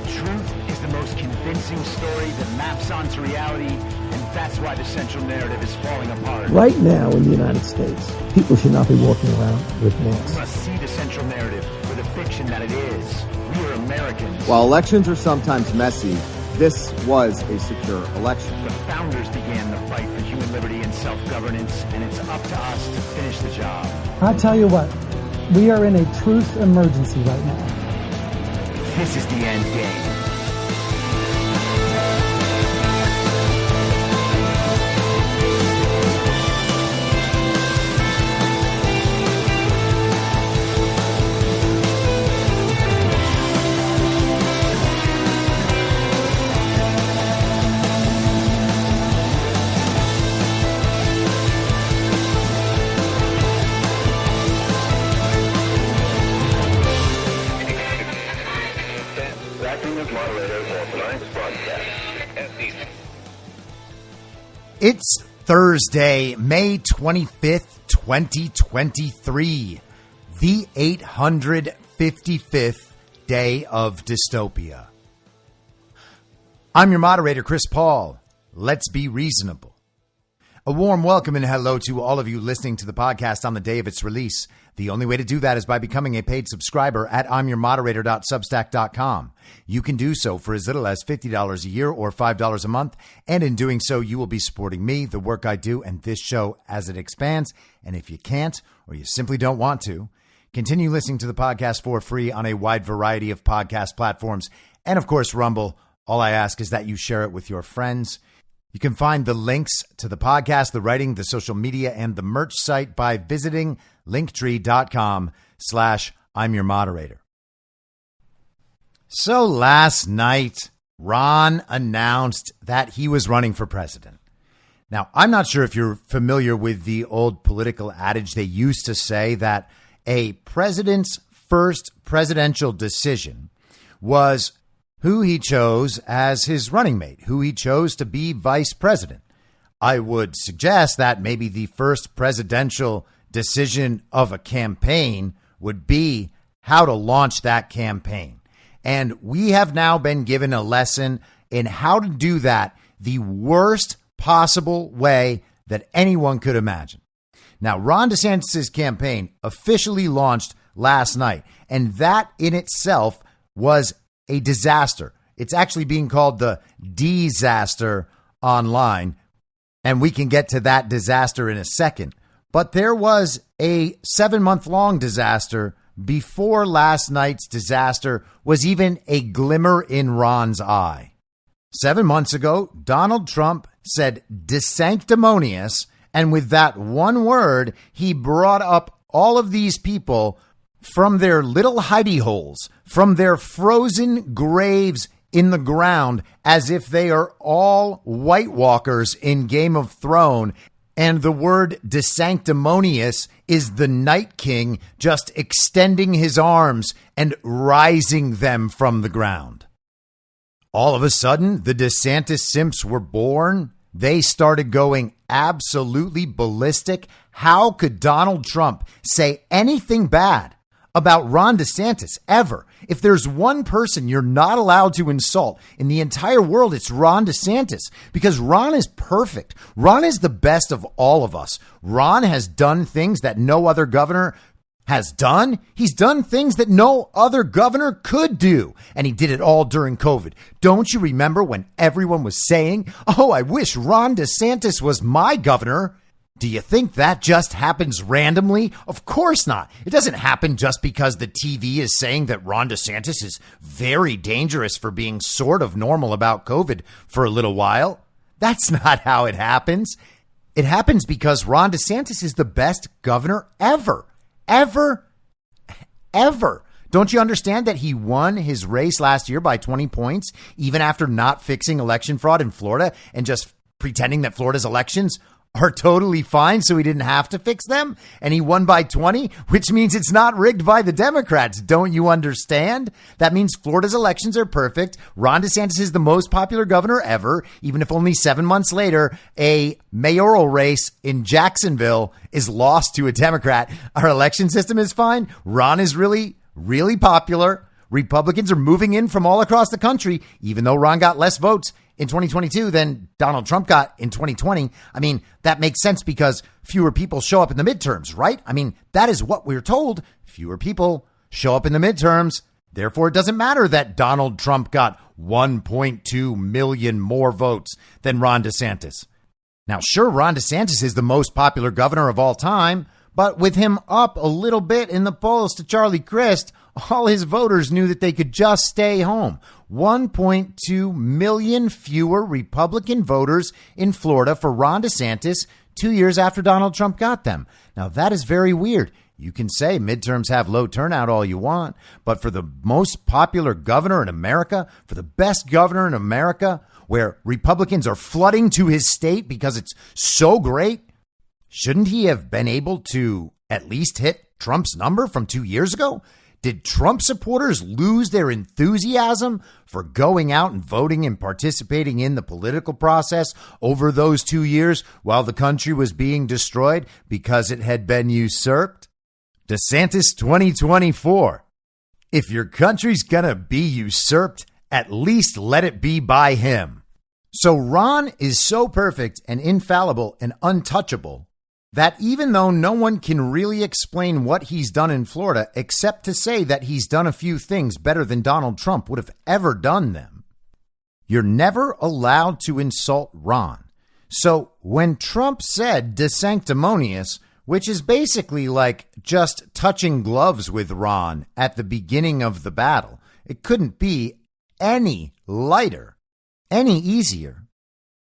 truth is the most convincing story that maps onto reality, and that's why the central narrative is falling apart. Right now in the United States, people should not be walking around with masks. We must see the central narrative for the fiction that it is. We are Americans. While elections are sometimes messy, this was a secure election. The founders began the fight for human liberty and self-governance, and it's up to us to finish the job. I'll tell you what, we are in a truth emergency right now. This is the end game. It's Thursday, May 25th, 2023, the 855th day of dystopia. I'm your moderator, Chris Paul. Let's be reasonable. A warm welcome and hello to all of you listening to the podcast on the day of its release. The only way to do that is by becoming a paid subscriber at imyourmoderator.substack.com. You can do so for as little as $50 a year or $5 a month. And in doing so, you will be supporting me, the work I do, and this show as it expands. And if you can't, or you simply don't want to, continue listening to the podcast for free on a wide variety of podcast platforms. And of course, Rumble. All I ask is that you share it with your friends. You can find the links to the podcast, the writing, the social media, and the merch site by visiting linktree.com/I'm your moderator. So last night, Ron announced that he was running for president. Now, I'm not sure if you're familiar with the old political adage. They used to say that a president's first presidential decision was who he chose as his running mate, who he chose to be vice president. I would suggest that maybe the first presidential decision of a campaign would be how to launch that campaign. And we have now been given a lesson in how to do that the worst possible way that anyone could imagine. Now, Ron DeSantis' campaign officially launched last night, and that in itself was a disaster. It's actually being called the disaster online, and we can get to that disaster in a second. But there was a 7-month-long disaster before last night's disaster was even a glimmer in Ron's eye. 7 months ago, Donald Trump said "disanctimonious," and with that one word, he brought up all of these people from their little hidey holes, from their frozen graves in the ground, as if they are all White Walkers in Game of Thrones. And the word "disanctimonious" is the Night King just extending his arms and rising them from the ground. All of a sudden, the DeSantis simps were born. They started going absolutely ballistic. How could Donald Trump say anything bad about Ron DeSantis ever? If there's one person you're not allowed to insult in the entire world, it's Ron DeSantis, because Ron is perfect. Ron is the best of all of us. Ron has done things that no other governor has done. He's done things that no other governor could do. And he did it all during COVID. Don't you remember when everyone was saying, "Oh, I wish Ron DeSantis was my governor"? Do you think that just happens randomly? Of course not. It doesn't happen just because the TV is saying that Ron DeSantis is very dangerous for being sort of normal about COVID for a little while. That's not how it happens. It happens because Ron DeSantis is the best governor ever. Ever. Don't you understand that he won his race last year by 20 points, even after not fixing election fraud in Florida and just pretending that Florida's elections are totally fine, so he didn't have to fix them? And he won by 20, which means it's not rigged by the Democrats. Don't you understand? That means Florida's elections are perfect. Ron DeSantis is the most popular governor ever, even if only 7 months later, a mayoral race in Jacksonville is lost to a Democrat. Our election system is fine. Ron is really popular. Republicans are moving in from all across the country, even though Ron got less votes in 2022 than Donald Trump got in 2020. I mean, that makes sense because fewer people show up in the midterms, right? I mean, that is what we're told. Fewer people show up in the midterms. Therefore, it doesn't matter that Donald Trump got 1.2 million more votes than Ron DeSantis. Now, sure, Ron DeSantis is the most popular governor of all time, but with him up a little bit in the polls to Charlie Crist, all his voters knew that they could just stay home. 1.2 million fewer Republican voters in Florida for Ron DeSantis 2 years after Donald Trump got them. Now, that is very weird. You can say midterms have low turnout all you want, but for the most popular governor in America, for the best governor in America, where Republicans are flooding to his state because it's so great, shouldn't he have been able to at least hit Trump's number from 2 years ago? Did Trump supporters lose their enthusiasm for going out and voting and participating in the political process over those 2 years while the country was being destroyed because it had been usurped? DeSantis 2024. If your country's gonna be usurped, at least let it be by him. So Ron is so perfect and infallible and untouchable that even though no one can really explain what he's done in Florida, except to say that he's done a few things better than Donald Trump would have ever done them, you're never allowed to insult Ron. So when Trump said "desanctimonious," which is basically like just touching gloves with Ron at the beginning of the battle, it couldn't be any lighter, any easier,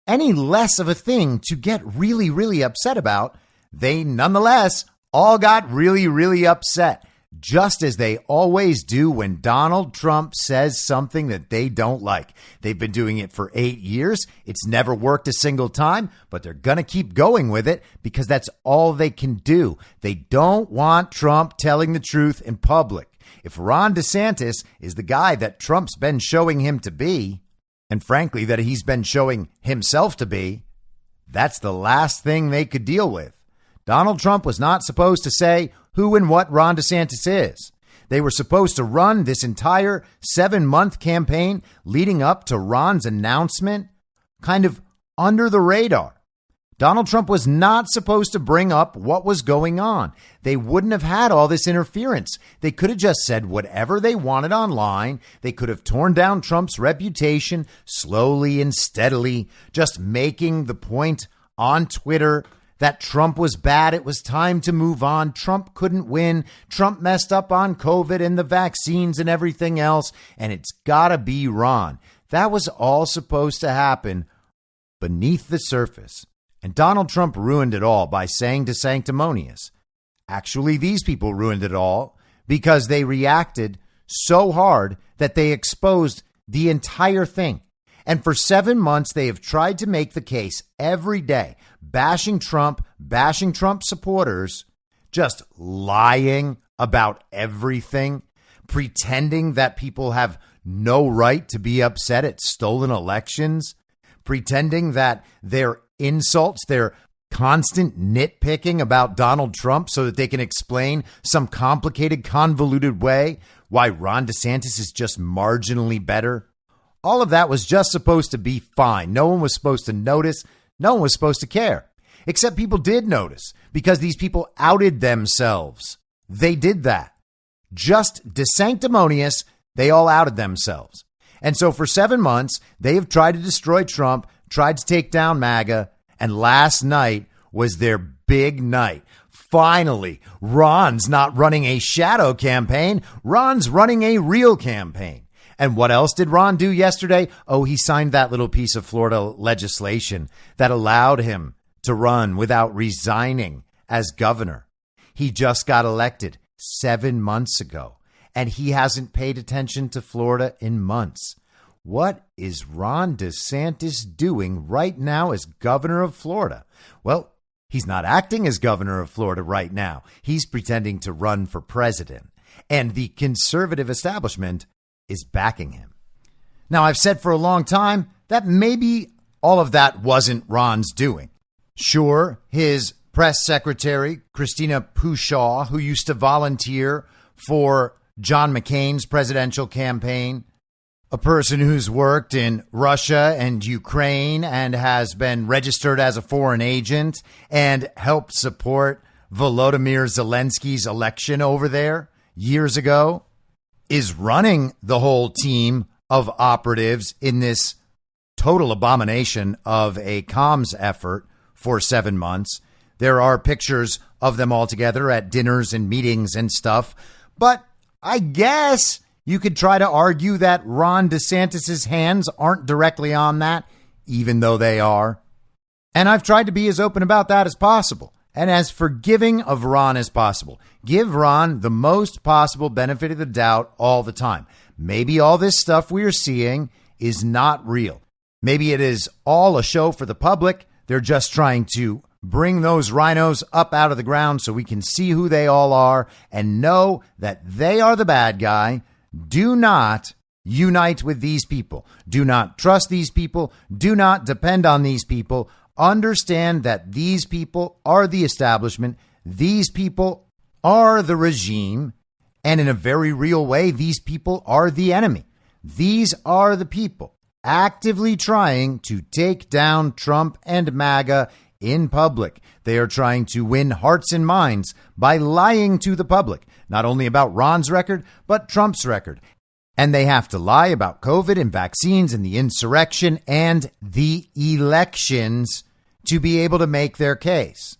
any less of a thing to get really, really upset about. They nonetheless all got really, really upset, just as they always do when Donald Trump says something that they don't like. They've been doing it for 8 years. It's never worked a single time, but they're going to keep going with it because that's all they can do. They don't want Trump telling the truth in public. If Ron DeSantis is the guy that Trump's been showing him to be, and frankly, that he's been showing himself to be, that's the last thing they could deal with. Donald Trump was not supposed to say who and what Ron DeSantis is. They were supposed to run this entire 7-month campaign leading up to Ron's announcement kind of under the radar. Donald Trump was not supposed to bring up what was going on. They wouldn't have had all this interference. They could have just said whatever they wanted online. They could have torn down Trump's reputation slowly and steadily, just making the point on Twitter that Trump was bad. It was time to move on. Trump couldn't win. Trump messed up on COVID and the vaccines and everything else. And it's got to be Ron. That was all supposed to happen beneath the surface. And Donald Trump ruined it all by saying "desanctimonious." Actually, these people ruined it all because they reacted so hard that they exposed the entire thing. And for 7 months, they have tried to make the case every day, bashing Trump supporters, just lying about everything, pretending that people have no right to be upset at stolen elections, pretending that their insults, their constant nitpicking about Donald Trump so that they can explain some complicated, convoluted way why Ron DeSantis is just marginally better. All of that was just supposed to be fine. No one was supposed to notice. No one was supposed to care. Except people did notice because these people outed themselves. They did that. Just desanctimonious, they all outed themselves. And so for 7 months, they have tried to destroy Trump, tried to take down MAGA, and last night was their big night. Finally, Ron's not running a shadow campaign. Ron's running a real campaign. And what else did Ron do yesterday? Oh, he signed that little piece of Florida legislation that allowed him to run without resigning as governor. He just got elected 7 months ago, and he hasn't paid attention to Florida in months. What is Ron DeSantis doing right now as governor of Florida? Well, he's not acting as governor of Florida right now. He's pretending to run for president, and the conservative establishment is backing him. Now, I've said for a long time that maybe all of that wasn't Ron's doing. Sure, his press secretary, Christina Pushaw, who used to volunteer for John McCain's presidential campaign, a person who's worked in Russia and Ukraine and has been registered as a foreign agent and helped support Volodymyr Zelensky's election over there years ago, is running the whole team of operatives in this total abomination of a comms effort for 7 months. There are pictures of them all together at dinners and meetings and stuff. But I guess you could try to argue that Ron DeSantis's hands aren't directly on that, even though they are. And I've tried to be as open about that as possible and as forgiving of Ron as possible. Give Ron the most possible benefit of the doubt all the time. Maybe all this stuff we are seeing is not real. Maybe it is all a show for the public. They're just trying to bring those rhinos up out of the ground so we can see who they all are and know that they are the bad guy. Do not unite with these people. Do not trust these people. Do not depend on these people. Understand that these people are the establishment. These people are the regime. And in a very real way, these people are the enemy. These are the people actively trying to take down Trump and MAGA in public. They are trying to win hearts and minds by lying to the public, not only about Ron's record, but Trump's record. And they have to lie about COVID and vaccines and the insurrection and the elections to be able to make their case.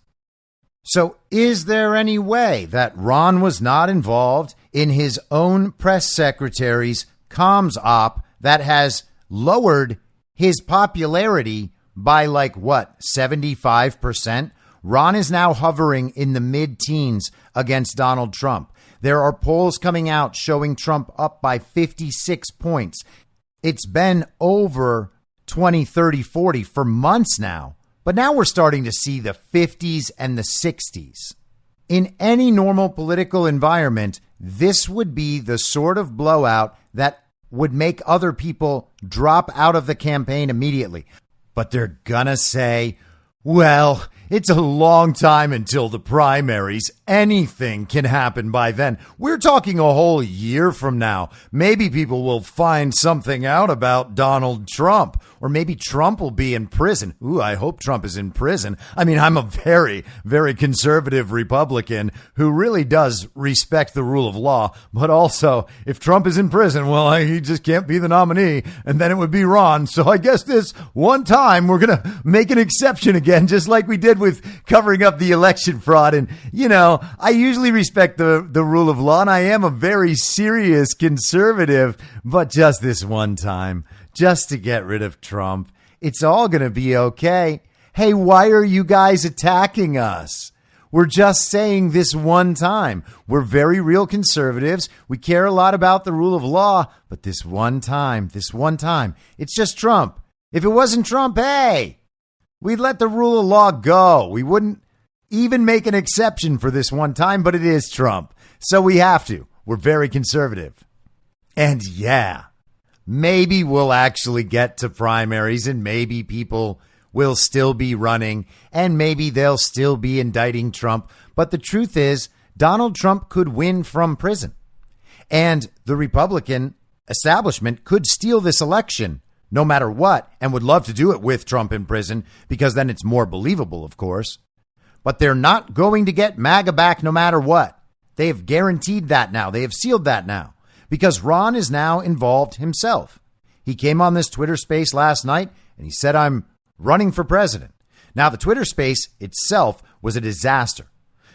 So is there any way that Ron was not involved in his own press secretary's comms op that has lowered his popularity by 75%? Ron is now hovering in the mid-teens against Donald Trump. There are polls coming out showing Trump up by 56 points. It's been over 20, 30, 40 for months now. But now we're starting to see the 50s and the 60s. In any normal political environment, this would be the sort of blowout that would make other people drop out of the campaign immediately. But they're gonna say, well, it's a long time until the primaries. Anything can happen by then. We're talking a whole year from now. Maybe people will find something out about Donald Trump, or maybe Trump will be in prison. Ooh, I hope Trump is in prison. I mean, I'm a very, very conservative Republican who really does respect the rule of law. But also, if Trump is in prison, well, he just can't be the nominee. And then it would be Ron. So I guess this one time we're going to make an exception again, just like we did with covering up the election fraud. And, you know, I usually respect the rule of law, and I am a very serious conservative, but just this one time, just to get rid of Trump, it's all going to be okay. Hey, why are you guys attacking us? We're just saying this one time. We're very real conservatives. We care a lot about the rule of law, but this one time, it's just Trump. If it wasn't Trump, hey, we'd let the rule of law go. We wouldn't even make an exception for this one time, but it is Trump. So we have to. We're very conservative. And yeah, maybe we'll actually get to primaries and maybe people will still be running and maybe they'll still be indicting Trump. But the truth is, Donald Trump could win from prison and the Republican establishment could steal this election no matter what, and would love to do it with Trump in prison because then it's more believable, of course. But they're not going to get MAGA back no matter what. They have guaranteed that now. They have sealed that now because Ron is now involved himself. He came on this Twitter space last night and he said, I'm running for president. Now, the Twitter space itself was a disaster.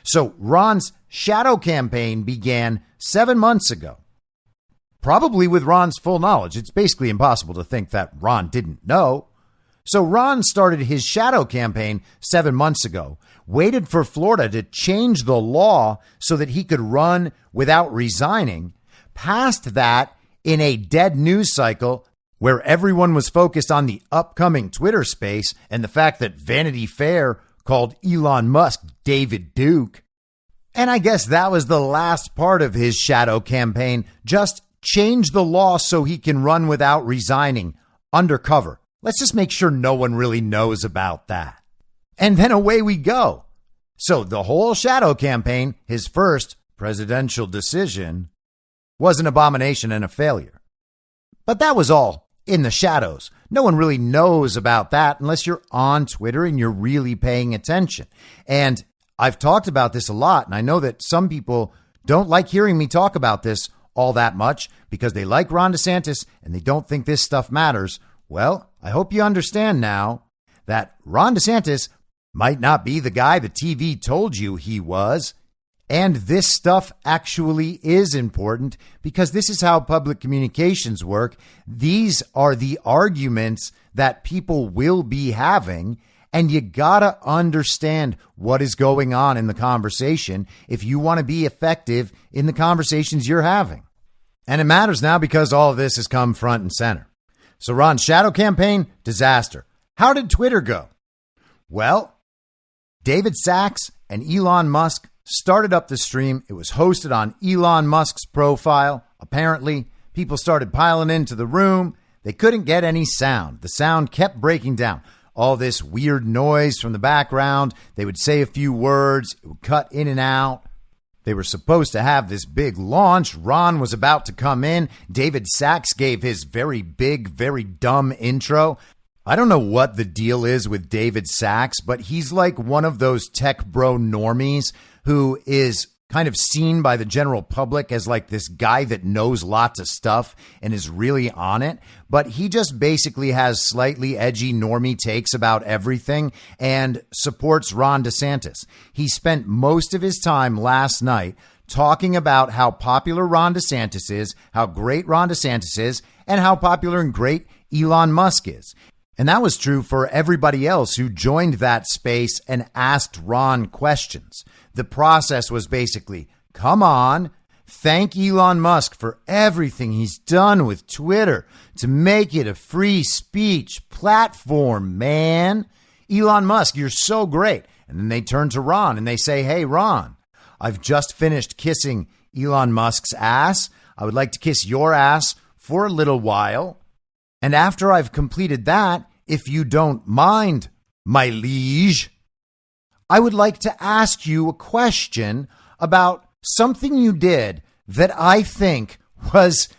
So Ron's shadow campaign began 7 months ago. Probably with Ron's full knowledge. It's basically impossible to think that Ron didn't know. So Ron started his shadow campaign 7 months ago, waited for Florida to change the law so that he could run without resigning, passed that in a dead news cycle where everyone was focused on the upcoming Twitter space and the fact that Vanity Fair called Elon Musk David Duke. And I guess that was the last part of his shadow campaign, just change the law so he can run without resigning undercover. Let's just make sure no one really knows about that. And then away we go. So the whole shadow campaign, his first presidential decision, was an abomination and a failure. But that was all in the shadows. No one really knows about that unless you're on Twitter and you're really paying attention. And I've talked about this a lot, and I know that some people don't like hearing me talk about this all that much because they like Ron DeSantis and they don't think this stuff matters. Well, I hope you understand now that Ron DeSantis might not be the guy the TV told you he was. And this stuff actually is important because this is how public communications work. These are the arguments that people will be having. And you gotta understand what is going on in the conversation if you want to be effective in the conversations you're having. And it matters now because all of this has come front and center. So Ron's shadow campaign, disaster. How did Twitter go? Well, David Sachs and Elon Musk started up the stream. It was hosted on Elon Musk's profile. Apparently, people started piling into the room. They couldn't get any sound. The sound kept breaking down. All this weird noise from the background. They would say a few words. It would cut in and out. They were supposed to have this big launch. Ron was about to come in. David Sachs gave his very big, very dumb intro. I don't know what the deal is with David Sachs, but he's like one of those tech bro normies who is kind of seen by the general public as like this guy that knows lots of stuff and is really on it. But he just basically has slightly edgy normie takes about everything and supports Ron DeSantis. He spent most of his time last night talking about how popular Ron DeSantis is, how great Ron DeSantis is, and how popular and great Elon Musk is. And that was true for everybody else who joined that space and asked Ron questions. The process was basically, come on, thank Elon Musk for everything he's done with Twitter to make it a free speech platform, man. Elon Musk, you're so great. And then they turn to Ron and they say, hey, Ron, I've just finished kissing Elon Musk's ass. I would like to kiss your ass for a little while. And after I've completed that, if you don't mind, my liege, I would like to ask you a question about something you did that I think was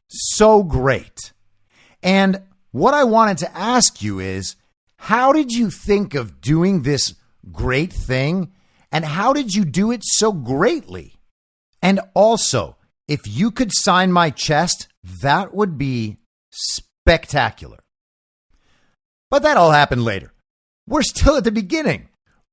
so great. And what I wanted to ask you is, how did you think of doing this great thing? And how did you do it so greatly? And also, if you could sign my chest, that would be spectacular. But that all happened later. We're still at the beginning,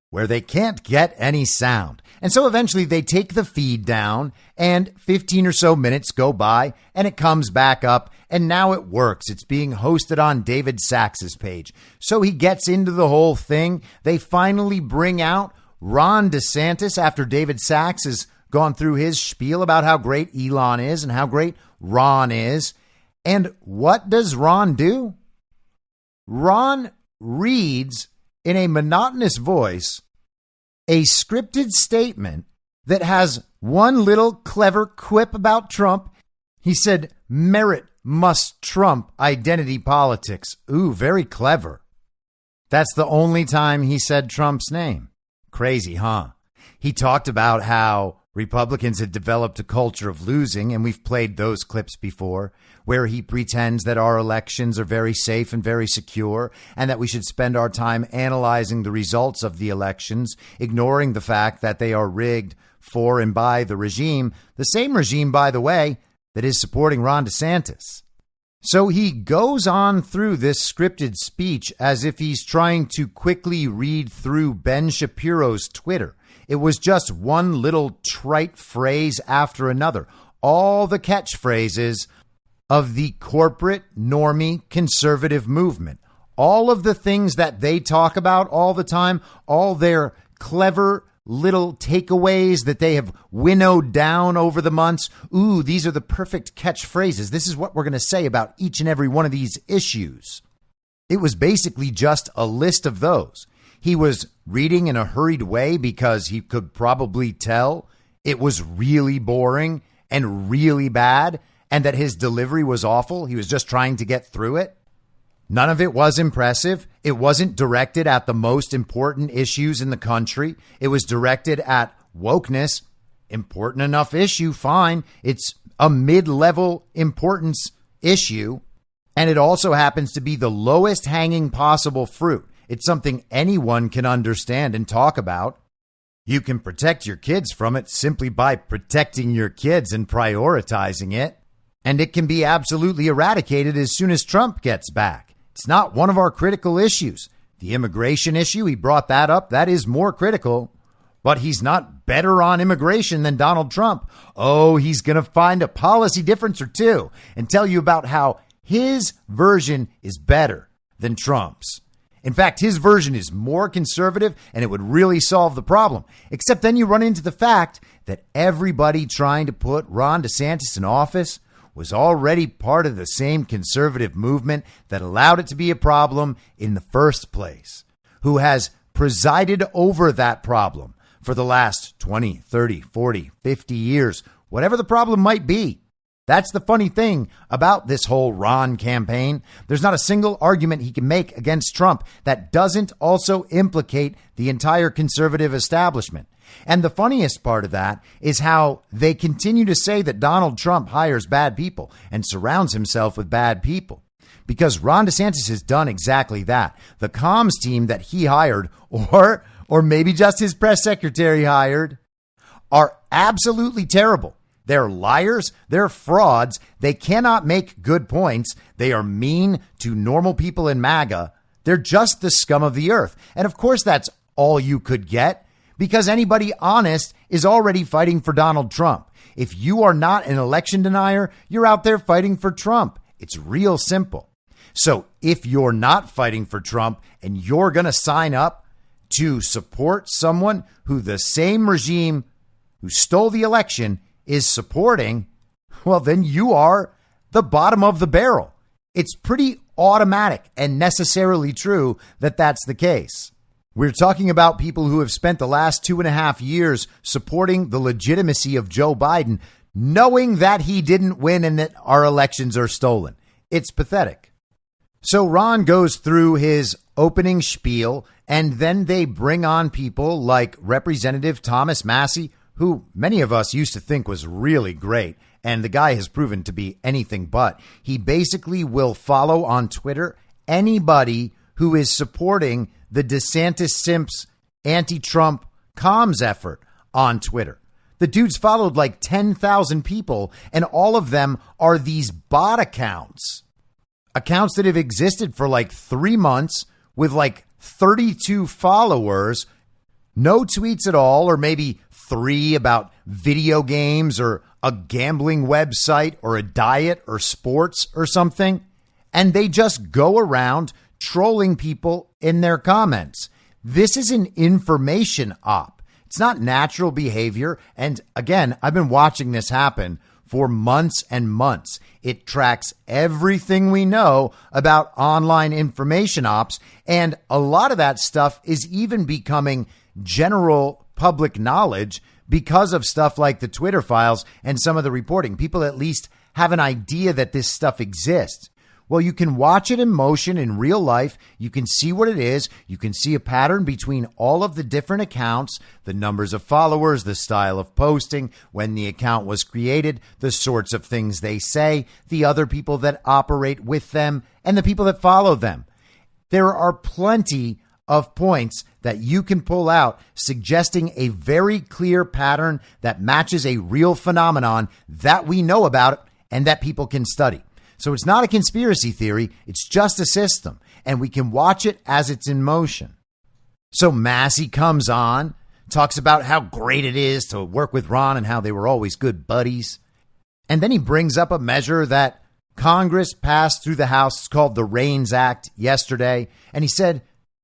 where they can't get any sound. And so eventually they take the feed down and 15 or so minutes go by and it comes back up and now it works. It's being hosted on David Sachs's page. So he gets into the whole thing. They finally bring out Ron DeSantis after David Sachs has gone through his spiel about how great Elon is and how great Ron is. And what does Ron do? Ron reads in a monotonous voice a scripted statement that has one little clever quip about Trump. He said, merit must trump identity politics. Ooh, very clever. That's the only time he said Trump's name. Crazy, huh? He talked about how Republicans had developed a culture of losing, and we've played those clips before, where he pretends that our elections are very safe and very secure, and that we should spend our time analyzing the results of the elections, ignoring the fact that they are rigged for and by the regime, the same regime, by the way, that is supporting Ron DeSantis. So he goes on through this scripted speech as if he's trying to quickly read through Ben Shapiro's Twitter. It was just one little trite phrase after another. All the catchphrases of the corporate normie conservative movement. All of the things that they talk about all the time, all their clever little takeaways that they have winnowed down over the months. Ooh, these are the perfect catchphrases. This is what we're going to say about each and every one of these issues. It was basically just a list of those. He was reading in a hurried way because he could probably tell it was really boring and really bad and that his delivery was awful. He was just trying to get through it. None of it was impressive. It wasn't directed at the most important issues in the country. It was directed at wokeness. Important enough issue, fine. It's a mid-level importance issue, and it also happens to be the lowest hanging possible fruit. It's something anyone can understand and talk about. You can protect your kids from it simply by protecting your kids and prioritizing it. And it can be absolutely eradicated as soon as Trump gets back. It's not one of our critical issues. The immigration issue, he brought that up. That is more critical. But he's not better on immigration than Donald Trump. Oh, he's going to find a policy difference or two and tell you about how his version is better than Trump's. In fact, his version is more conservative and it would really solve the problem. Except then you run into the fact that everybody trying to put Ron DeSantis in office was already part of the same conservative movement that allowed it to be a problem in the first place, who has presided over that problem for the last 20, 30, 40, 50 years, whatever the problem might be. That's the funny thing about this whole Ron campaign. There's not a single argument he can make against Trump that doesn't also implicate the entire conservative establishment. And the funniest part of that is how they continue to say that Donald Trump hires bad people and surrounds himself with bad people. Because Ron DeSantis has done exactly that. The comms team that he hired, or maybe just his press secretary hired, are absolutely terrible. They're liars. They're frauds. They cannot make good points. They are mean to normal people in MAGA. They're just the scum of the earth. And of course, that's all you could get, because anybody honest is already fighting for Donald Trump. If you are not an election denier, you're out there fighting for Trump. It's real simple. So if you're not fighting for Trump and you're going to sign up to support someone who the same regime who stole the election is supporting, well, then you are the bottom of the barrel. It's pretty automatic and necessarily true that that's the case. We're talking about people who have spent the last 2.5 years supporting the legitimacy of Joe Biden, knowing that he didn't win and that our elections are stolen. It's pathetic. So Ron goes through his opening spiel, and then they bring on people like Representative Thomas Massie, who many of us used to think was really great, and the guy has proven to be anything but. He basically will follow on Twitter anybody who is supporting the DeSantis Simps anti-Trump comms effort on Twitter. The dude's followed like 10,000 people, and all of them are these bot accounts that have existed for like 3 months with like 32 followers, no tweets at all, or maybe 3 about video games or a gambling website or a diet or sports or something. And they just go around trolling people in their comments. This is an information op. It's not natural behavior. And again, I've been watching this happen for months and months. It tracks everything we know about online information ops. And a lot of that stuff is even becoming general public knowledge because of stuff like the Twitter files and some of the reporting. People at least have an idea that this stuff exists. Well, you can watch it in motion in real life. You can see what it is. You can see a pattern between all of the different accounts, the numbers of followers, the style of posting, when the account was created, the sorts of things they say, the other people that operate with them, and the people that follow them. There are plenty of points that you can pull out suggesting a very clear pattern that matches a real phenomenon that we know about and that people can study. So it's not a conspiracy theory. It's just a system, and we can watch it as it's in motion. So Massie comes on, talks about how great it is to work with Ron and how they were always good buddies. And then he brings up a measure that Congress passed through the House. It's called the REINS Act yesterday. And he said,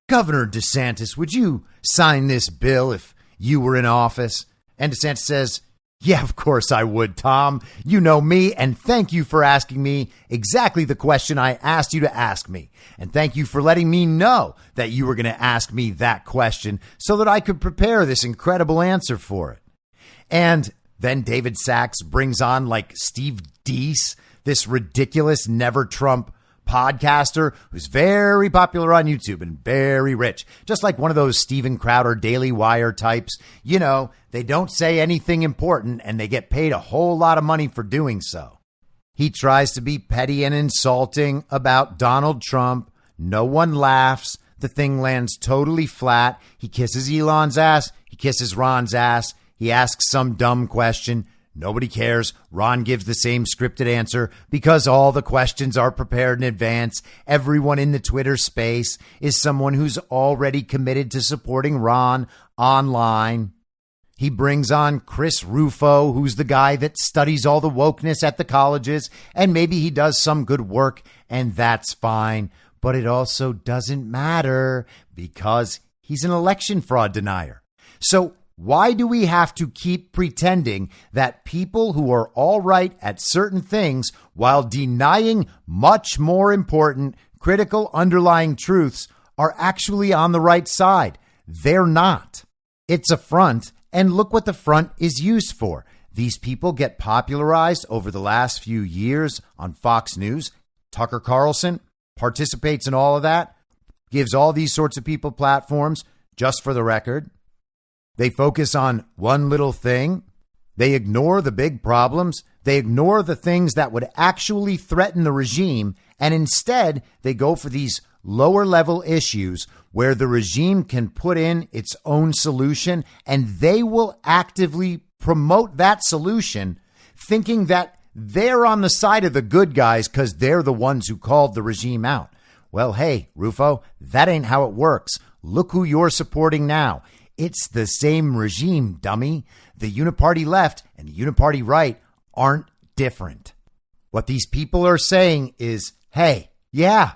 Governor DeSantis, would you sign this bill if you were in office? And DeSantis says, yeah, of course I would, Tom. You know me, and thank you for asking me exactly the question I asked you to ask me. And thank you for letting me know that you were going to ask me that question so that I could prepare this incredible answer for it. And then David Sachs brings on like Steve Deese, this ridiculous never Trump podcaster who's very popular on YouTube and very rich, just like one of those Steven Crowder Daily Wire types. You know, they don't say anything important and they get paid a whole lot of money for doing so. He tries to be petty and insulting about Donald Trump. No one laughs. The thing lands totally flat. He kisses Elon's ass. He kisses Ron's ass. He asks some dumb question. Nobody cares. Ron gives the same scripted answer because all the questions are prepared in advance. Everyone in the Twitter space is someone who's already committed to supporting Ron online. He brings on Chris Rufo, who's the guy that studies all the wokeness at the colleges, and maybe he does some good work, and that's fine. But it also doesn't matter because he's an election fraud denier. So why do we have to keep pretending that people who are all right at certain things while denying much more important, critical underlying truths are actually on the right side? They're not. It's a front, and look what the front is used for. These people get popularized over the last few years on Fox News. Tucker Carlson participates in all of that, gives all these sorts of people platforms. Just for the record, they focus on one little thing. They ignore the big problems. They ignore the things that would actually threaten the regime. And instead, they go for these lower level issues where the regime can put in its own solution and they will actively promote that solution, thinking that they're on the side of the good guys because they're the ones who called the regime out. Well, hey, Rufo, that ain't how it works. Look who you're supporting now. It's the same regime, dummy. The uniparty left and the uniparty right aren't different. What these people are saying is, hey, yeah,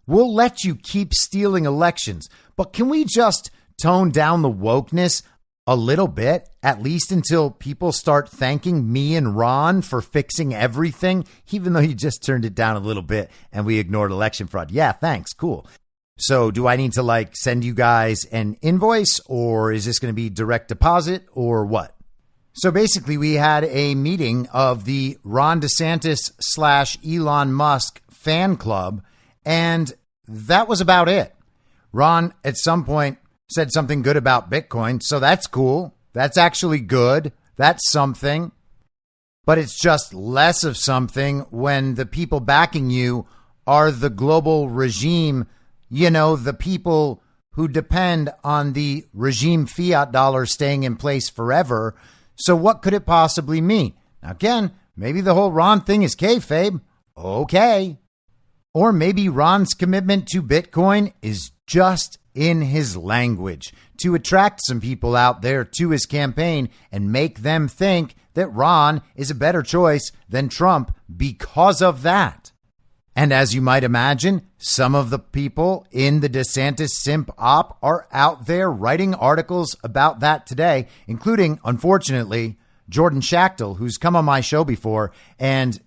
we'll let you keep stealing elections, but can we just tone down the wokeness a little bit, at least until people start thanking me and Ron for fixing everything, even though you just turned it down a little bit and we ignored election fraud? Yeah, thanks. Cool. So do I need to send you guys an invoice, or is this going to be direct deposit or what? So basically we had a meeting of the Ron DeSantis / Elon Musk fan club, and that was about it. Ron at some point said something good about Bitcoin, so that's cool. That's actually good. That's something. But it's just less of something when the people backing you are the global regime, you know, the people who depend on the regime fiat dollar staying in place forever. So what could it possibly mean? Now, again, maybe the whole Ron thing is kayfabe. Okay. Or maybe Ron's commitment to Bitcoin is just in his language to attract some people out there to his campaign and make them think that Ron is a better choice than Trump because of that. And as you might imagine, some of the people in the DeSantis simp op are out there writing articles about that today, including, unfortunately, Jordan Schachtel, who's come on my show before and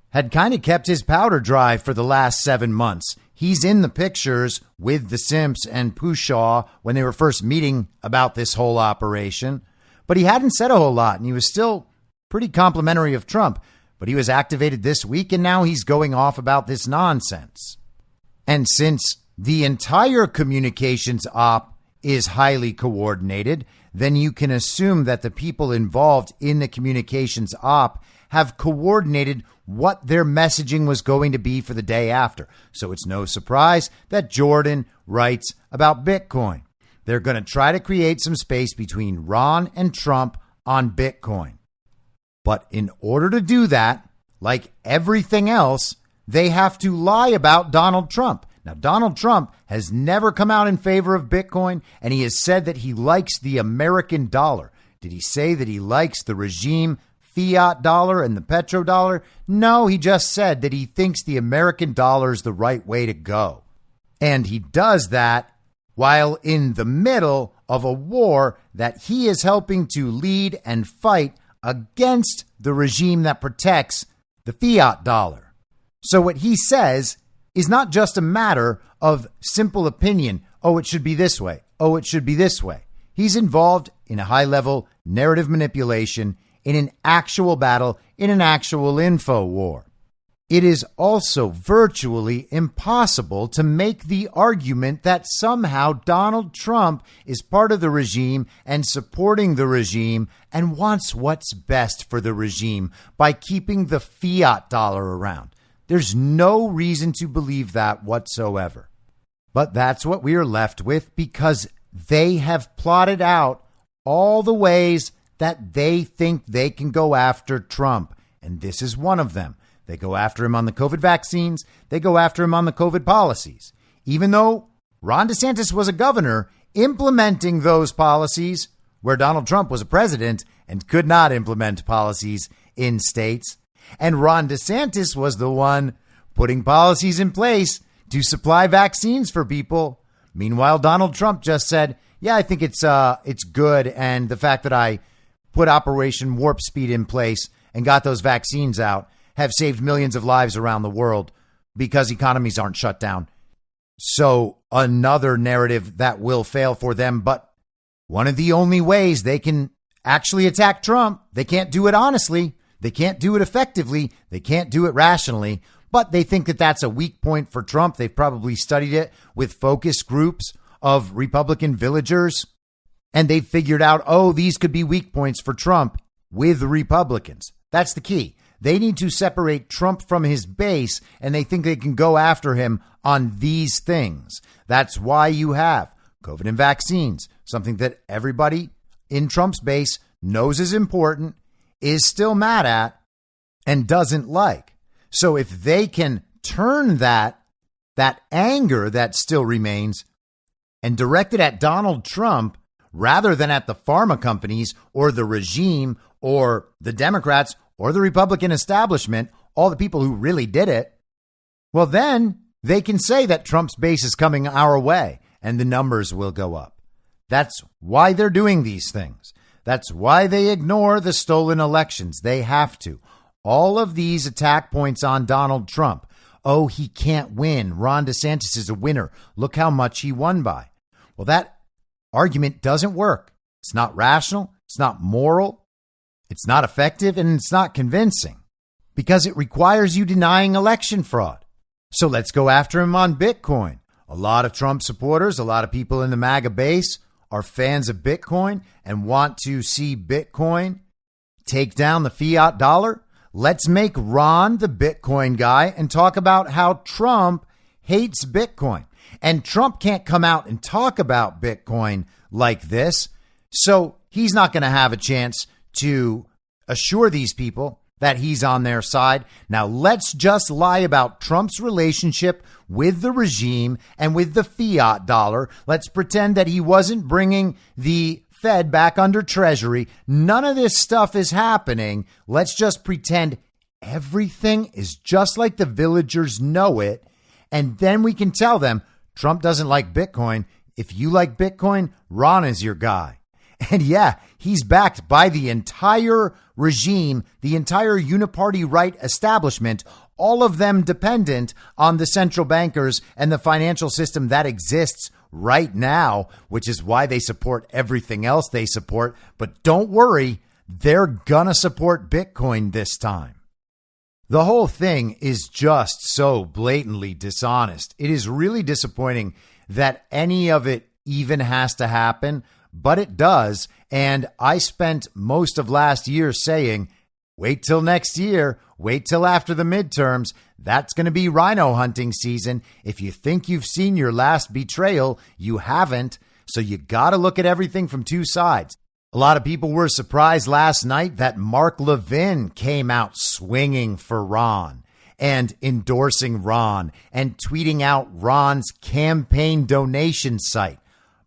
had kind of kept his powder dry for the last 7 months. He's in the pictures with the simps and Pushaw when they were first meeting about this whole operation. But he hadn't said a whole lot, and he was still pretty complimentary of Trump. But he was activated this week, and now he's going off about this nonsense. And since the entire communications op is highly coordinated, then you can assume that the people involved in the communications op have coordinated what their messaging was going to be for the day after. So it's no surprise that Jordan writes about Bitcoin. They're going to try to create some space between Ron and Trump on Bitcoin. But in order to do that, like everything else, they have to lie about Donald Trump. Now, Donald Trump has never come out in favor of Bitcoin, and he has said that he likes the American dollar. Did he say that he likes the regime fiat dollar and the petrodollar? No, he just said that he thinks the American dollar is the right way to go. And he does that while in the middle of a war that he is helping to lead and fight against the regime that protects the fiat dollar. So what he says is not just a matter of simple opinion. Oh, it should be this way. Oh, it should be this way. He's involved in a high-level narrative manipulation, in an actual battle, in an actual info war. it is also virtually impossible to make the argument that somehow Donald Trump is part of the regime and supporting the regime and wants what's best for the regime by keeping the fiat dollar around. There's no reason to believe that whatsoever. But that's what we are left with because they have plotted out all the ways that they think they can go after Trump. And this is one of them. They go after him on the COVID vaccines. They go after him on the COVID policies. Even though Ron DeSantis was a governor implementing those policies where Donald Trump was a president and could not implement policies in states. And Ron DeSantis was the one putting policies in place to supply vaccines for people. Meanwhile, Donald Trump just said, yeah, I think it's good. And the fact that I put Operation Warp Speed in place and got those vaccines out have saved millions of lives around the world because economies aren't shut down. So another narrative that will fail for them. But one of the only ways they can actually attack Trump, they can't do it honestly. They can't do it effectively. They can't do it rationally. But they think that that's a weak point for Trump. They've probably studied it with focus groups of Republican villagers. And they've figured out, oh, these could be weak points for Trump with Republicans. That's the key. They need to separate Trump from his base, and they think they can go after him on these things. That's why you have COVID and vaccines, something that everybody in Trump's base knows is important, is still mad at, and doesn't like. So if they can turn that anger that still remains and direct it at Donald Trump rather than at the pharma companies or the regime or the Democrats or the Republican establishment, all the people who really did it, well, then they can say that Trump's base is coming our way and the numbers will go up. That's why they're doing these things. That's why they ignore the stolen elections. They have to. All of these attack points on Donald Trump. Oh, he can't win. Ron DeSantis is a winner. Look how much he won by. Well, that argument doesn't work. It's not rational. It's not moral. It's not effective, and it's not convincing because it requires you denying election fraud. So let's go after him on Bitcoin. A lot of Trump supporters, a lot of people in the MAGA base are fans of Bitcoin and want to see Bitcoin take down the fiat dollar. Let's make Ron the Bitcoin guy and talk about how Trump hates Bitcoin. And Trump can't come out and talk about Bitcoin like this. So he's not going to have a chance to assure these people that he's on their side. Now, let's just lie about Trump's relationship with the regime and with the fiat dollar. Let's pretend that he wasn't bringing the Fed back under Treasury. None of this stuff is happening. Let's just pretend everything is just like the villagers know it. And then we can tell them Trump doesn't like Bitcoin. If you like Bitcoin, Ron is your guy. And yeah, he's backed by the entire regime, the entire uniparty right establishment, all of them dependent on the central bankers and the financial system that exists right now, which is why they support everything else they support. But don't worry, they're gonna support Bitcoin this time. The whole thing is just so blatantly dishonest. It is really disappointing that any of it even has to happen. But it does, and I spent most of last year saying, wait till next year, wait till after the midterms. That's going to be rhino hunting season. If you think you've seen your last betrayal, you haven't. So you got to look at everything from two sides. A lot of people were surprised last night that Mark Levin came out swinging for Ron and endorsing Ron and tweeting out Ron's campaign donation site.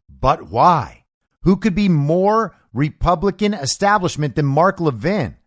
But why? Who could be more Republican establishment than Mark Levin?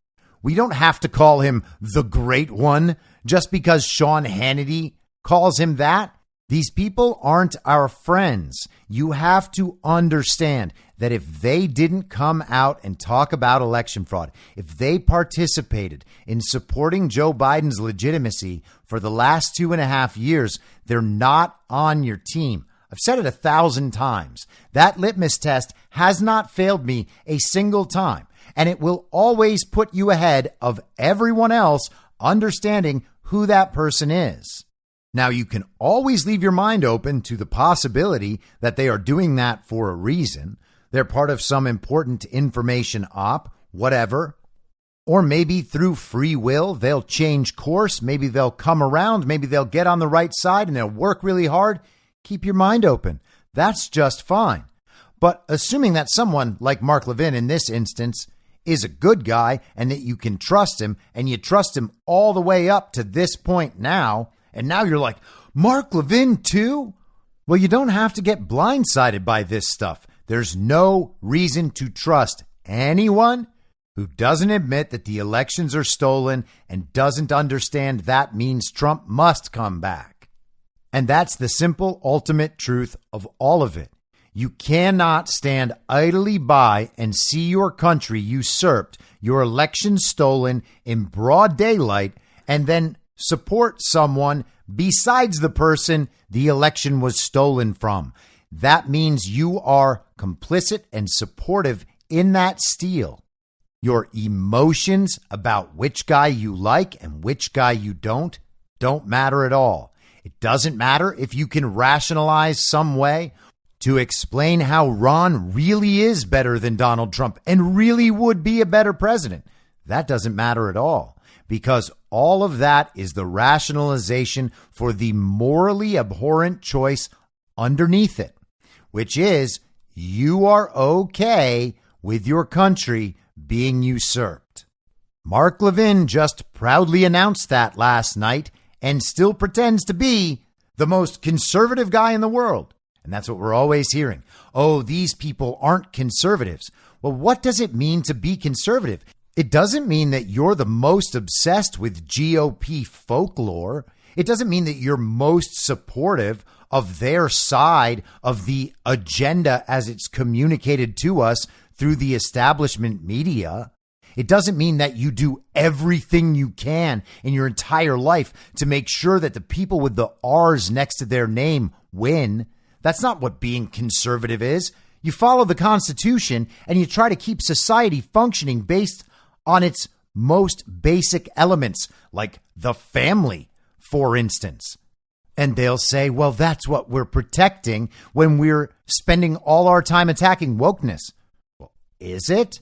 We don't have to call him the great one just because Sean Hannity calls him that. These people aren't our friends. You have to understand that if they didn't come out and talk about election fraud, if they participated in supporting Joe Biden's legitimacy for the last 2.5 years, they're not on your team. I've said it 1,000 times. That litmus test has not failed me a single time, and it will always put you ahead of everyone else, understanding who that person is. Now, you can always leave your mind open to the possibility that they are doing that for a reason. They're part of some important information op, whatever. Or maybe through free will, they'll change course. Maybe they'll come around. Maybe they'll get on the right side and they'll work really hard. Keep your mind open. That's just fine. But assuming that someone like Mark Levin in this instance is a good guy and that you can trust him, and you trust him all the way up to this point now, and now you're like, Mark Levin too? Well, you don't have to get blindsided by this stuff. There's no reason to trust anyone who doesn't admit that the elections are stolen and doesn't understand that means Trump must come back. And that's the simple, ultimate truth of all of it. You cannot stand idly by and see your country usurped, your election stolen in broad daylight, and then support someone besides the person the election was stolen from. That means you are complicit and supportive in that steal. Your emotions about which guy you like and which guy you don't matter at all. It doesn't matter if you can rationalize some way to explain how Ron really is better than Donald Trump and really would be a better president. That doesn't matter at all, because all of that is the rationalization for the morally abhorrent choice underneath it, which is you are okay with your country being usurped. Mark Levin just proudly announced that last night and still pretends to be the most conservative guy in the world. And that's what we're always hearing. Oh, these people aren't conservatives. Well, what does it mean to be conservative? It doesn't mean that you're the most obsessed with GOP folklore. It doesn't mean that you're most supportive of their side of the agenda as it's communicated to us through the establishment media. It doesn't mean that you do everything you can in your entire life to make sure that the people with the R's next to their name win. That's not what being conservative is. You follow the Constitution and you try to keep society functioning based on its most basic elements, like the family, for instance. And they'll say, well, that's what we're protecting when we're spending all our time attacking wokeness. Well, is it?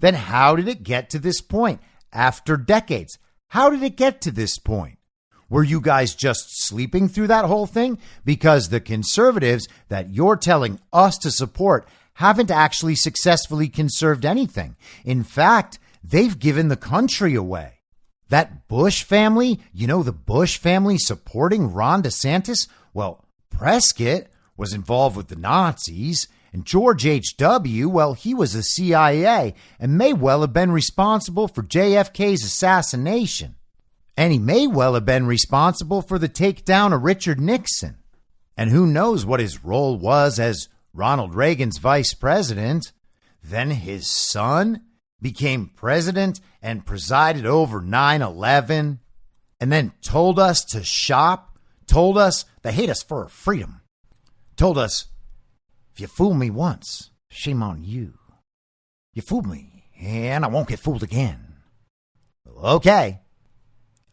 Then how did it get to this point after decades? How did it get to this point? Were you guys just sleeping through that whole thing? Because the conservatives that you're telling us to support haven't actually successfully conserved anything. In fact, they've given the country away. That Bush family, the Bush family supporting Ron DeSantis? Well, Prescott was involved with the Nazis, and George H.W., well, he was the CIA and may well have been responsible for JFK's assassination. And he may well have been responsible for the takedown of Richard Nixon. And who knows what his role was as Ronald Reagan's vice president. Then his son became president and presided over 9/11, and then told us to shop, told us they hate us for our freedom, told us, if you fool me once, shame on you. You fooled me, and I won't get fooled again. Okay.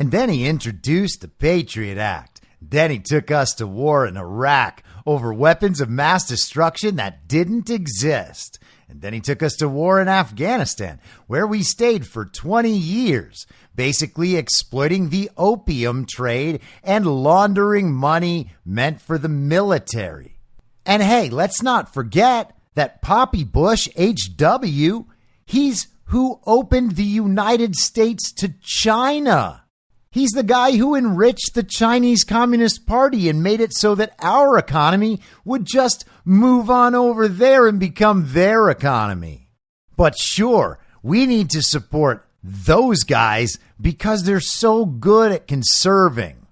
And then he introduced the Patriot Act. Then he took us to war in Iraq over weapons of mass destruction that didn't exist. And then he took us to war in Afghanistan, where we stayed for 20 years, basically exploiting the opium trade and laundering money meant for the military. And hey, let's not forget that Poppy Bush, H.W., he's who opened the United States to China. He's the guy who enriched the Chinese Communist Party and made it so that our economy would just move on over there and become their economy. But sure, we need to support those guys because they're so good at conserving.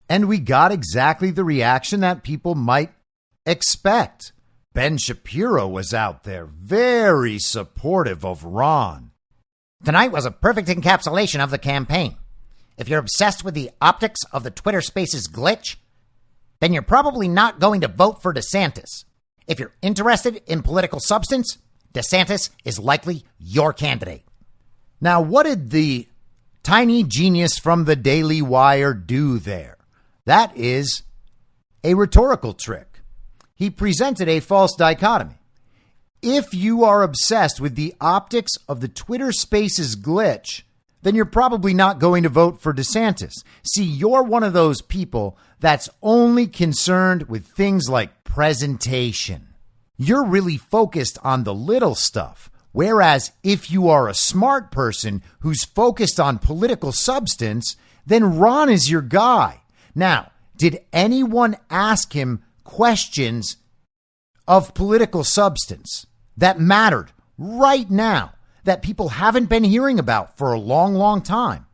And we got exactly the reaction that people might expect. Ben Shapiro was out there very supportive of Ron. Tonight was a perfect encapsulation of the campaign. If you're obsessed with the optics of the Twitter Spaces glitch, then you're probably not going to vote for DeSantis. If you're interested in political substance, DeSantis is likely your candidate. Now, what did the tiny genius from the Daily Wire do there? That is a rhetorical trick. He presented a false dichotomy. If you are obsessed with the optics of the Twitter Spaces glitch, then you're probably not going to vote for DeSantis. See, you're one of those people that's only concerned with things like presentation. You're really focused on the little stuff. Whereas if you are a smart person who's focused on political substance, then Ron is your guy. Now, did anyone ask him questions of political substance that mattered right now, that people haven't been hearing about for a long, long time?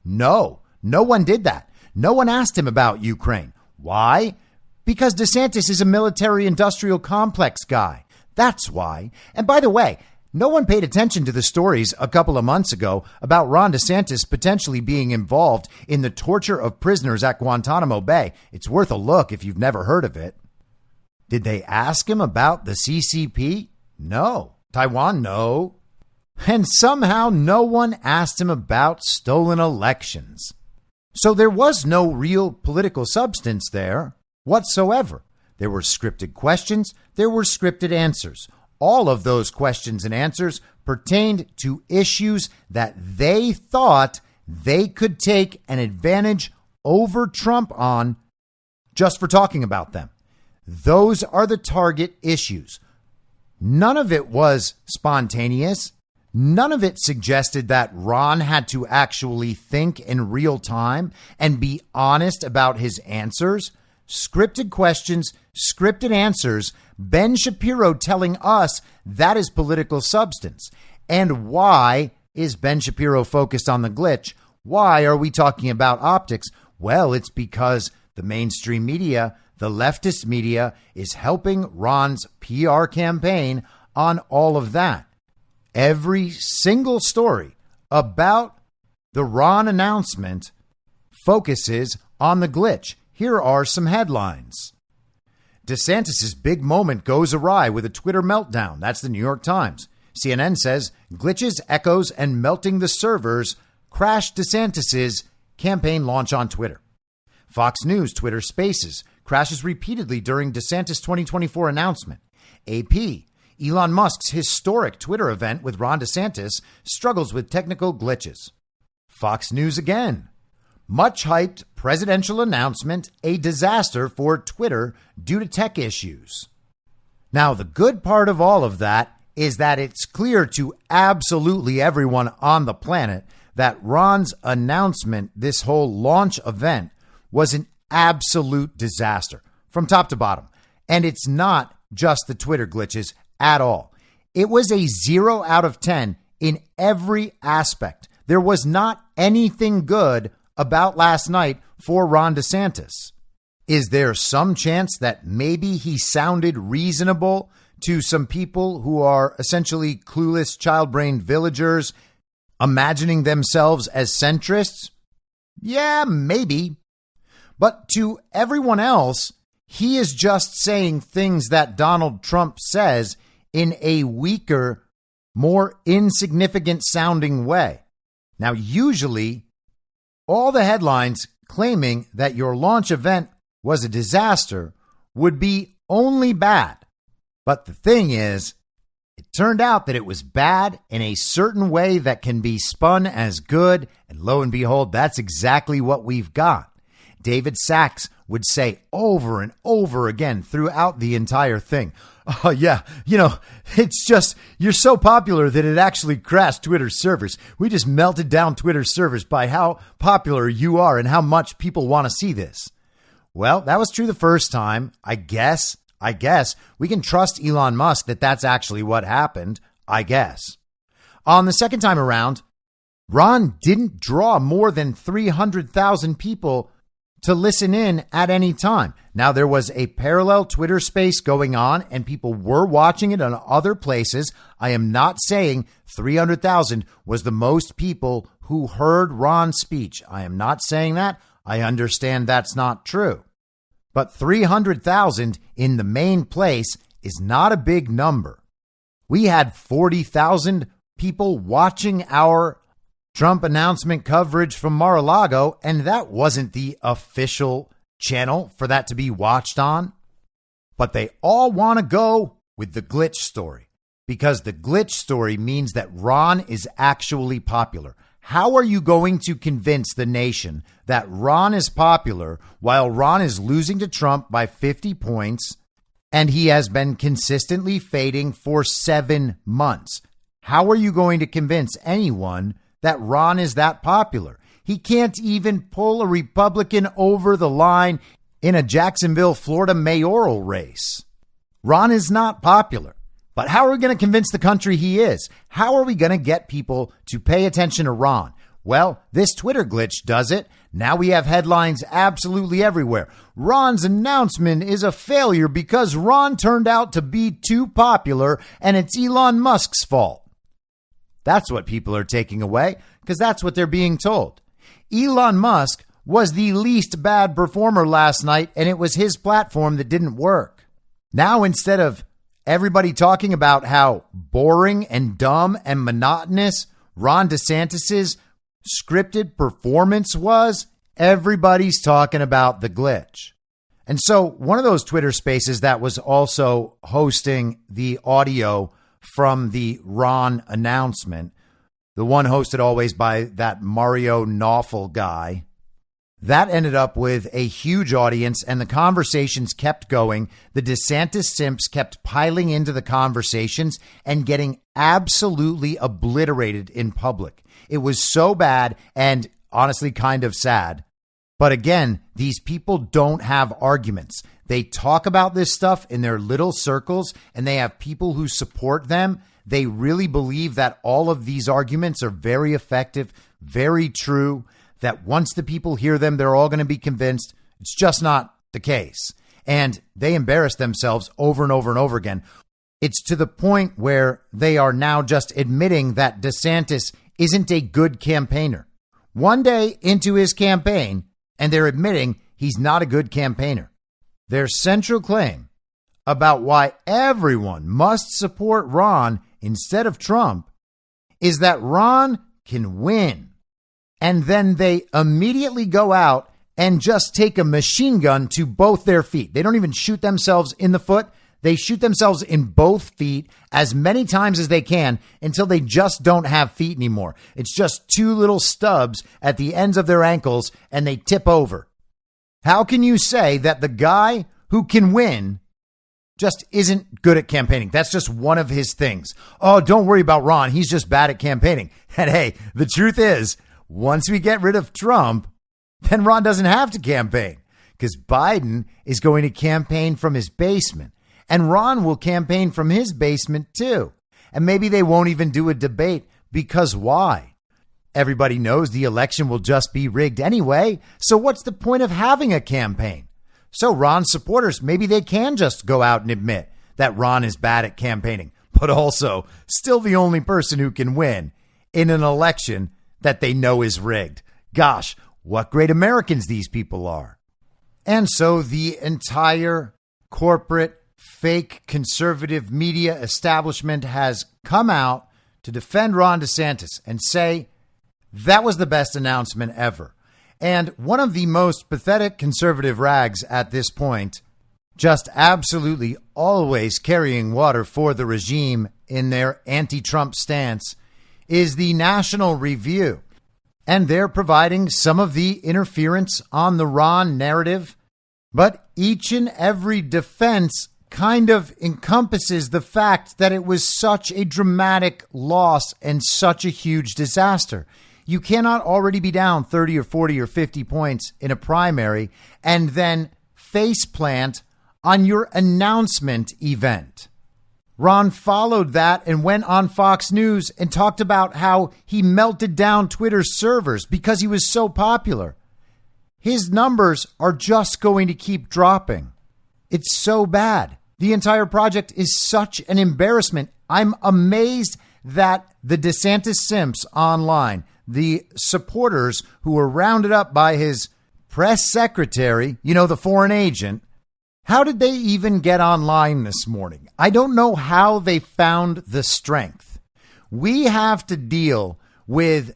No one did that. No one asked him about Ukraine. Why? Because DeSantis is a military industrial complex guy. That's why. And by the way, no one paid attention to the stories a couple of months ago about Ron DeSantis potentially being involved in the torture of prisoners at Guantanamo Bay. It's worth a look if you've never heard of it. Did they ask him about the CCP? No. Taiwan? No. And somehow no one asked him about stolen elections. So there was no real political substance there whatsoever. There were scripted questions. There were scripted answers. All of those questions and answers pertained to issues that they thought they could take an advantage over Trump on just for talking about them. Those are the target issues. None of it was spontaneous. None of it suggested that Ron had to actually think in real time and be honest about his answers. Scripted questions, scripted answers. Ben Shapiro telling us that is political substance. And why is Ben Shapiro focused on the glitch? Why are we talking about optics? Well, it's because the mainstream media, the leftist media, is helping Ron's PR campaign on all of that. Every single story about the Ron announcement focuses on the glitch. Here are some headlines. DeSantis' big moment goes awry with a Twitter meltdown. That's the New York Times. CNN says glitches, echoes, and melting the servers crashed DeSantis' campaign launch on Twitter. Fox News Twitter Spaces crashes repeatedly during DeSantis 2024 announcement. AP, Elon Musk's historic Twitter event with Ron DeSantis struggles with technical glitches. Fox News again. Much hyped presidential announcement, a disaster for Twitter due to tech issues. Now, the good part of all of that is that it's clear to absolutely everyone on the planet that Ron's announcement, this whole launch event, was an absolute disaster from top to bottom. And it's not just the Twitter glitches at all. It was a 0 out of 10 in every aspect. There was not anything good about last night for Ron DeSantis. Is there some chance that maybe he sounded reasonable to some people who are essentially clueless, child-brained villagers imagining themselves as centrists? Yeah, maybe. But to everyone else, he is just saying things that Donald Trump says in a weaker, more insignificant sounding way. Now, usually, all the headlines claiming that your launch event was a disaster would be only bad. But the thing is, it turned out that it was bad in a certain way that can be spun as good. And lo and behold, that's exactly what we've got. David Sachs would say over and over again throughout the entire thing, oh, yeah, it's just you're so popular that it actually crashed Twitter servers. We just melted down Twitter servers by how popular you are and how much people want to see this. Well, that was true the first time. I guess we can trust Elon Musk that that's actually what happened. I guess. On the second time around, Ron didn't draw more than 300,000 people to listen in at any time. Now, there was a parallel Twitter space going on and people were watching it on other places. I am not saying 300,000 was the most people who heard Ron's speech. I am not saying that. I understand that's not true. But 300,000 in the main place is not a big number. We had 40,000 people watching our Trump announcement coverage from Mar-a-Lago, and that wasn't the official channel for that to be watched on. But they all want to go with the glitch story, because the glitch story means that Ron is actually popular. How are you going to convince the nation that Ron is popular while Ron is losing to Trump by 50 points and he has been consistently fading for 7 months? How are you going to convince anyone that Ron is that popular? He can't even pull a Republican over the line in a Jacksonville, Florida mayoral race. Ron is not popular. But how are we going to convince the country he is? How are we going to get people to pay attention to Ron? Well, this Twitter glitch does it. Now we have headlines absolutely everywhere. Ron's announcement is a failure because Ron turned out to be too popular and it's Elon Musk's fault. That's what people are taking away because that's what they're being told. Elon Musk was the least bad performer last night and it was his platform that didn't work. Now, instead of everybody talking about how boring and dumb and monotonous Ron DeSantis's scripted performance was, everybody's talking about the glitch. And so one of those Twitter spaces that was also hosting the audio from the Ron announcement, the one hosted always by that Mario Nawful guy, that ended up with a huge audience and the conversations kept going. The DeSantis simps kept piling into the conversations and getting absolutely obliterated in public. It was so bad and honestly kind of sad. But again, these people don't have arguments. They talk about this stuff in their little circles and they have people who support them. They really believe that all of these arguments are very effective, very true, that once the people hear them, they're all going to be convinced. It's just not the case. And they embarrass themselves over and over and over again. It's to the point where they are now just admitting that DeSantis isn't a good campaigner. One day into his campaign, and they're admitting he's not a good campaigner. Their central claim about why everyone must support Ron instead of Trump is that Ron can win. And then they immediately go out and just take a machine gun to both their feet. They don't even shoot themselves in the foot. They shoot themselves in both feet as many times as they can until they just don't have feet anymore. It's just two little stubs at the ends of their ankles and they tip over. How can you say that the guy who can win just isn't good at campaigning? That's just one of his things. Oh, don't worry about Ron. He's just bad at campaigning. And hey, the truth is, once we get rid of Trump, then Ron doesn't have to campaign because Biden is going to campaign from his basement and Ron will campaign from his basement too. And maybe they won't even do a debate because why? Everybody knows the election will just be rigged anyway. So what's the point of having a campaign? So Ron supporters, maybe they can just go out and admit that Ron is bad at campaigning, but also still the only person who can win in an election that they know is rigged. Gosh, what great Americans these people are. And so the entire corporate, fake, conservative media establishment has come out to defend Ron DeSantis and say that was the best announcement ever. And one of the most pathetic conservative rags at this point, just absolutely always carrying water for the regime in their anti-Trump stance, is the National Review. And they're providing some of the interference on the Ron narrative. But each and every defense kind of encompasses the fact that it was such a dramatic loss and such a huge disaster. You cannot already be down 30 or 40 or 50 points in a primary and then face plant on your announcement event. Ron followed that and went on Fox News and talked about how he melted down Twitter's servers because he was so popular. His numbers are just going to keep dropping. It's so bad. The entire project is such an embarrassment. I'm amazed that the DeSantis simps online, the supporters who were rounded up by his press secretary, the foreign agent, how did they even get online this morning? I don't know how they found the strength. We have to deal with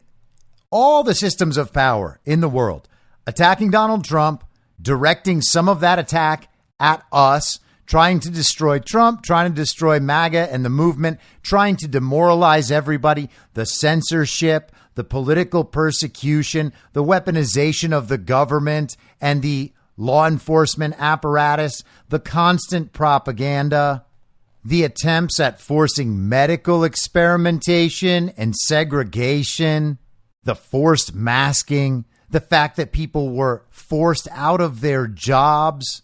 all the systems of power in the world, attacking Donald Trump, directing some of that attack at us, trying to destroy Trump, trying to destroy MAGA and the movement, trying to demoralize everybody, the censorship, the political persecution, the weaponization of the government and the law enforcement apparatus, the constant propaganda, the attempts at forcing medical experimentation and segregation, the forced masking, the fact that people were forced out of their jobs.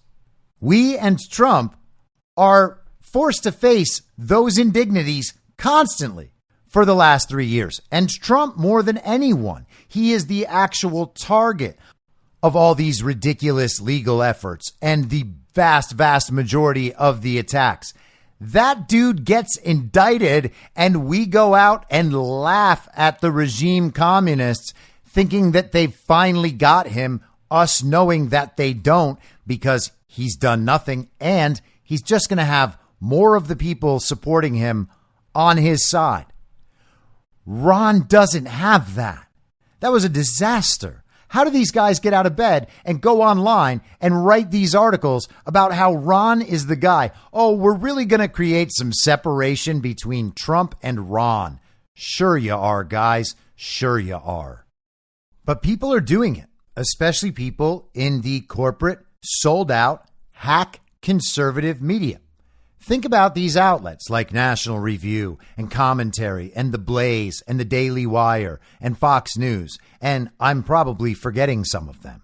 We and Trump are forced to face those indignities constantly for the last 3 years. And Trump, more than anyone, he is the actual target of all these ridiculous legal efforts and the vast majority of the attacks. That dude gets indicted and we go out and laugh at the regime communists thinking that they've finally got him, us knowing that they don't, because he's done nothing and he's just going to have more of the people supporting him on his side. Ron doesn't have that. That was a disaster. How do these guys get out of bed and go online and write these articles about how Ron is the guy? Oh, we're really going to create some separation between Trump and Ron. Sure you are, guys. Sure you are. But people are doing it, especially people in the corporate, sold out, hack conservative media. Think about these outlets like National Review and Commentary and The Blaze and The Daily Wire and Fox News, and I'm probably forgetting some of them.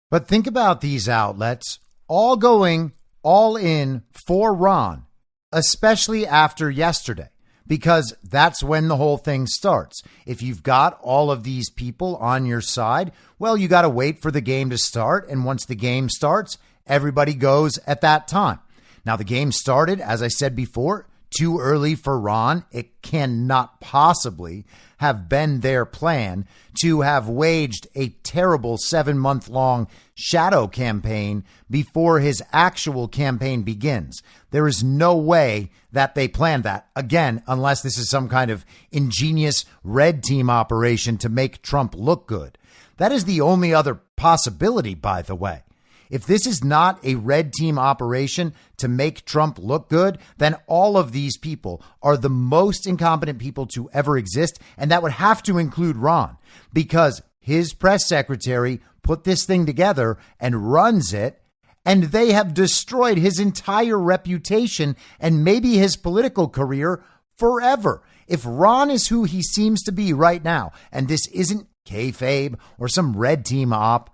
But think about these outlets all going all in for Ron, especially after yesterday, because that's when the whole thing starts. If you've got all of these people on your side, well, you got to wait for the game to start, and once the game starts, everybody goes at that time. Now, the game started, as I said before, too early for Ron. It cannot possibly have been their plan to have waged a terrible 7-month-long shadow campaign before his actual campaign begins. There is no way that they planned that, again, unless this is some kind of ingenious red team operation to make Trump look good. That is the only other possibility, by the way. If this is not a red team operation to make Trump look good, then all of these people are the most incompetent people to ever exist. And that would have to include Ron, because his press secretary put this thing together and runs it. And they have destroyed his entire reputation and maybe his political career forever. If Ron is who he seems to be right now, and this isn't kayfabe or some red team op,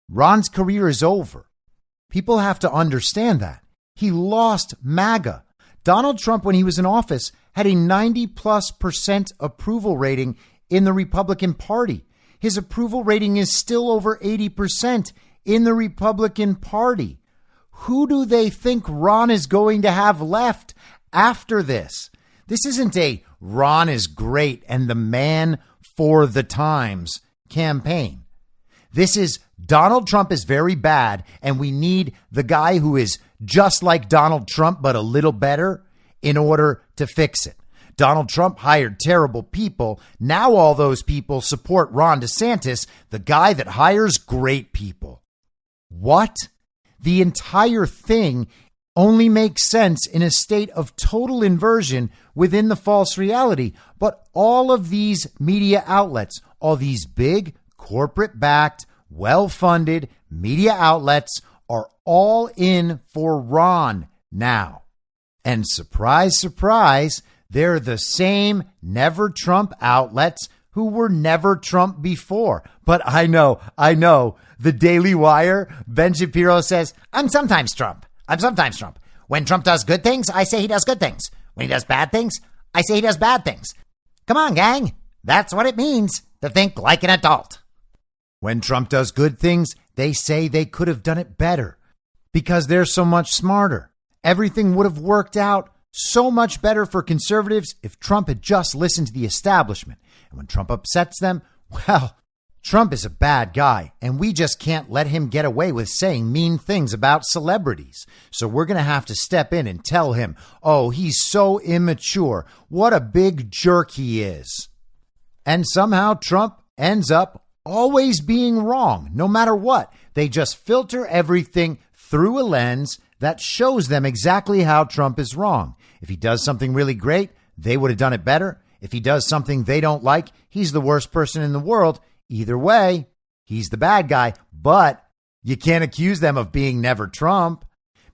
Ron's career is over. People have to understand that. He lost MAGA. Donald Trump, when he was in office, had a 90+% approval rating in the Republican Party. His approval rating is still over 80% in the Republican Party. Who do they think Ron is going to have left after this? This isn't a Ron is great and the man for the times campaign. This is Donald Trump is very bad, and we need the guy who is just like Donald Trump, but a little better in order to fix it. Donald Trump hired terrible people. Now all those people support Ron DeSantis, the guy that hires great people. What? The entire thing only makes sense in a state of total inversion within the false reality. But all of these media outlets, all these big corporate-backed, well-funded media outlets are all in for Ron now. And surprise, surprise, they're the same never Trump outlets who were never Trump before. But I know, the Daily Wire, Ben Shapiro says, I'm sometimes Trump. When Trump does good things, I say he does good things. When he does bad things, I say he does bad things. Come on, gang. That's what it means to think like an adult. When Trump does good things, they say they could have done it better because they're so much smarter. Everything would have worked out so much better for conservatives if Trump had just listened to the establishment. And when Trump upsets them, well, Trump is a bad guy, and we just can't let him get away with saying mean things about celebrities. So we're going to have to step in and tell him, oh, he's so immature. What a big jerk he is. And somehow Trump ends up always being wrong, no matter what. They just filter everything through a lens that shows them exactly how Trump is wrong. If he does something really great, they would have done it better. If he does something they don't like, he's the worst person in the world. Either way, he's the bad guy. But you can't accuse them of being never Trump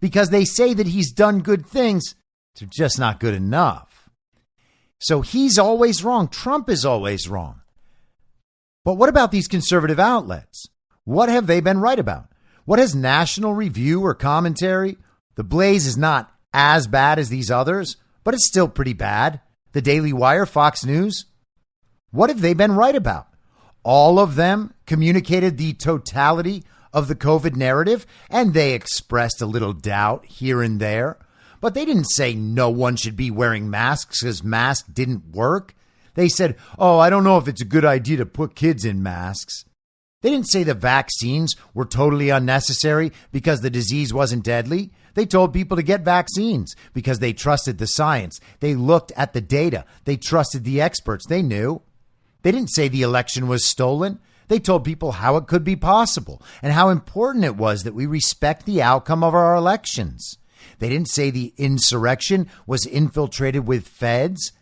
because they say that he's done good things. They're just not good enough. So he's always wrong. Trump is always wrong. But what about these conservative outlets? What have they been right about? What has National Review or Commentary? The Blaze is not as bad as these others, but it's still pretty bad. The Daily Wire, Fox News. What have they been right about? All of them communicated the totality of the COVID narrative, and they expressed a little doubt here and there. But they didn't say no one should be wearing masks because masks didn't work. They said, oh, I don't know if it's a good idea to put kids in masks. They didn't say the vaccines were totally unnecessary because the disease wasn't deadly. They told people to get vaccines because they trusted the science. They looked at the data. They trusted the experts. They knew. They didn't say the election was stolen. They told people how it could be possible and how important it was that we respect the outcome of our elections. They didn't say the insurrection was infiltrated with feds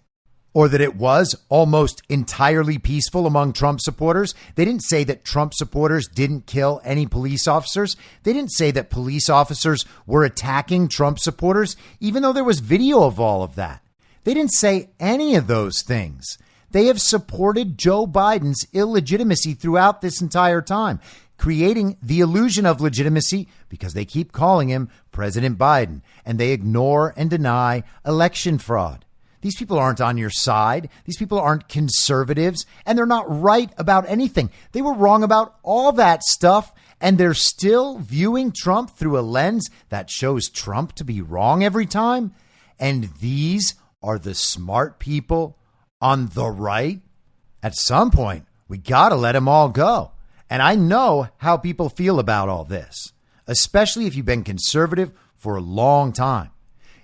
or that it was almost entirely peaceful among Trump supporters. They didn't say that Trump supporters didn't kill any police officers. They didn't say that police officers were attacking Trump supporters, even though there was video of all of that. They didn't say any of those things. They have supported Joe Biden's illegitimacy throughout this entire time, creating the illusion of legitimacy because they keep calling him President Biden, and they ignore and deny election fraud. These people aren't on your side. These people aren't conservatives, and they're not right about anything. They were wrong about all that stuff, and they're still viewing Trump through a lens that shows Trump to be wrong every time. And these are the smart people on the right. At some point, we got to let them all go. And I know how people feel about all this, especially if you've been conservative for a long time.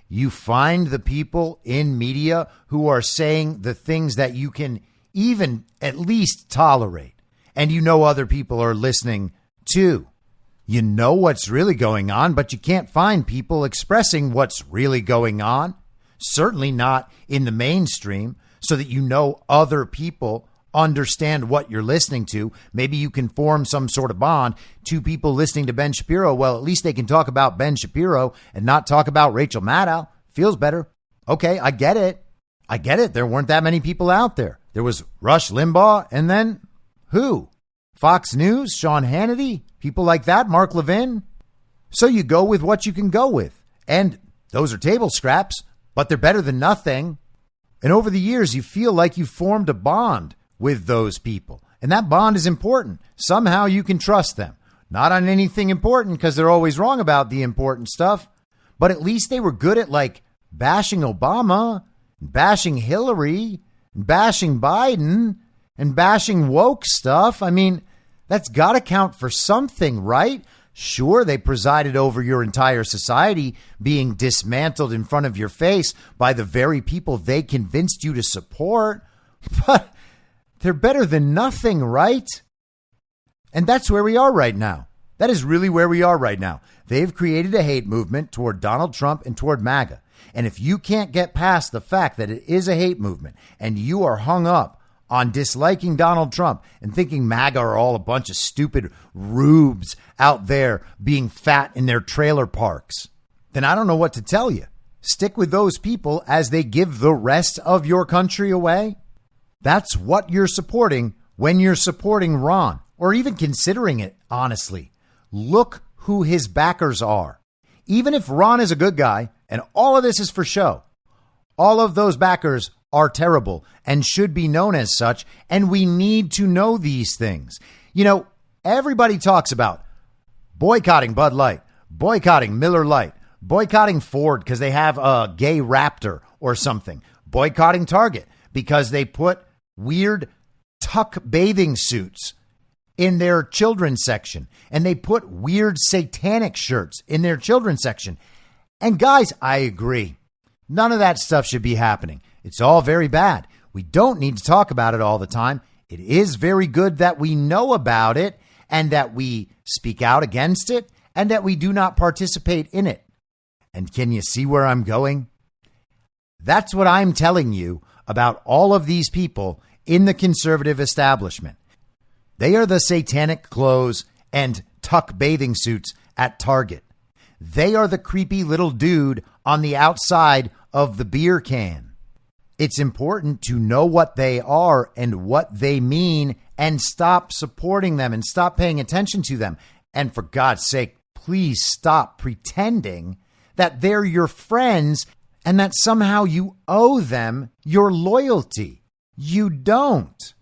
You find the people in media who are saying the things that you can even at least tolerate. And you know other people are listening too. You know what's really going on, but you can't find people expressing what's really going on. Certainly not in the mainstream, so that you know other people understand what you're listening to. Maybe you can form some sort of bond. Two people listening to Ben Shapiro, well, at least they can talk about Ben Shapiro and not talk about Rachel Maddow. Feels better. Okay, I get it. I get it. There weren't that many people out there. There was Rush Limbaugh, and then who? Fox News, Sean Hannity, people like that, Mark Levin. So you go with what you can go with. And those are table scraps, but they're better than nothing. And over the years, you feel like you've formed a bond with those people. And that bond is important. Somehow you can trust them. Not on anything important because they're always wrong about the important stuff. But at least they were good at like bashing Obama, bashing Hillary, bashing Biden, and bashing woke stuff. I mean, that's got to count for something, right? Sure, they presided over your entire society being dismantled in front of your face by the very people they convinced you to support. But they're better than nothing, right? And that's where we are right now. That is really where we are right now. They've created a hate movement toward Donald Trump and toward MAGA. And if you can't get past the fact that it is a hate movement and you are hung up on disliking Donald Trump and thinking MAGA are all a bunch of stupid rubes out there being fat in their trailer parks, then I don't know what to tell you. Stick with those people as they give the rest of your country away. That's what you're supporting when you're supporting Ron, or even considering it, honestly. Look who his backers are. Even if Ron is a good guy and all of this is for show, all of those backers are terrible and should be known as such, and we need to know these things. You know, everybody talks about boycotting Bud Light, boycotting Miller Lite, boycotting Ford because they have a gay Raptor or something, boycotting Target because they put weird tuck bathing suits in their children's section, and they put weird satanic shirts in their children's section. And guys, I agree. None of that stuff should be happening. It's all very bad. We don't need to talk about it all the time. It is very good that we know about it and that we speak out against it and that we do not participate in it. And can you see where I'm going? That's what I'm telling you about all of these people in the conservative establishment. They are the satanic clothes and tuck bathing suits at Target. They are the creepy little dude on the outside of the beer can. It's important to know what they are and what they mean and stop supporting them and stop paying attention to them. And for God's sake, please stop pretending that they're your friends and that somehow you owe them your loyalty. You don't.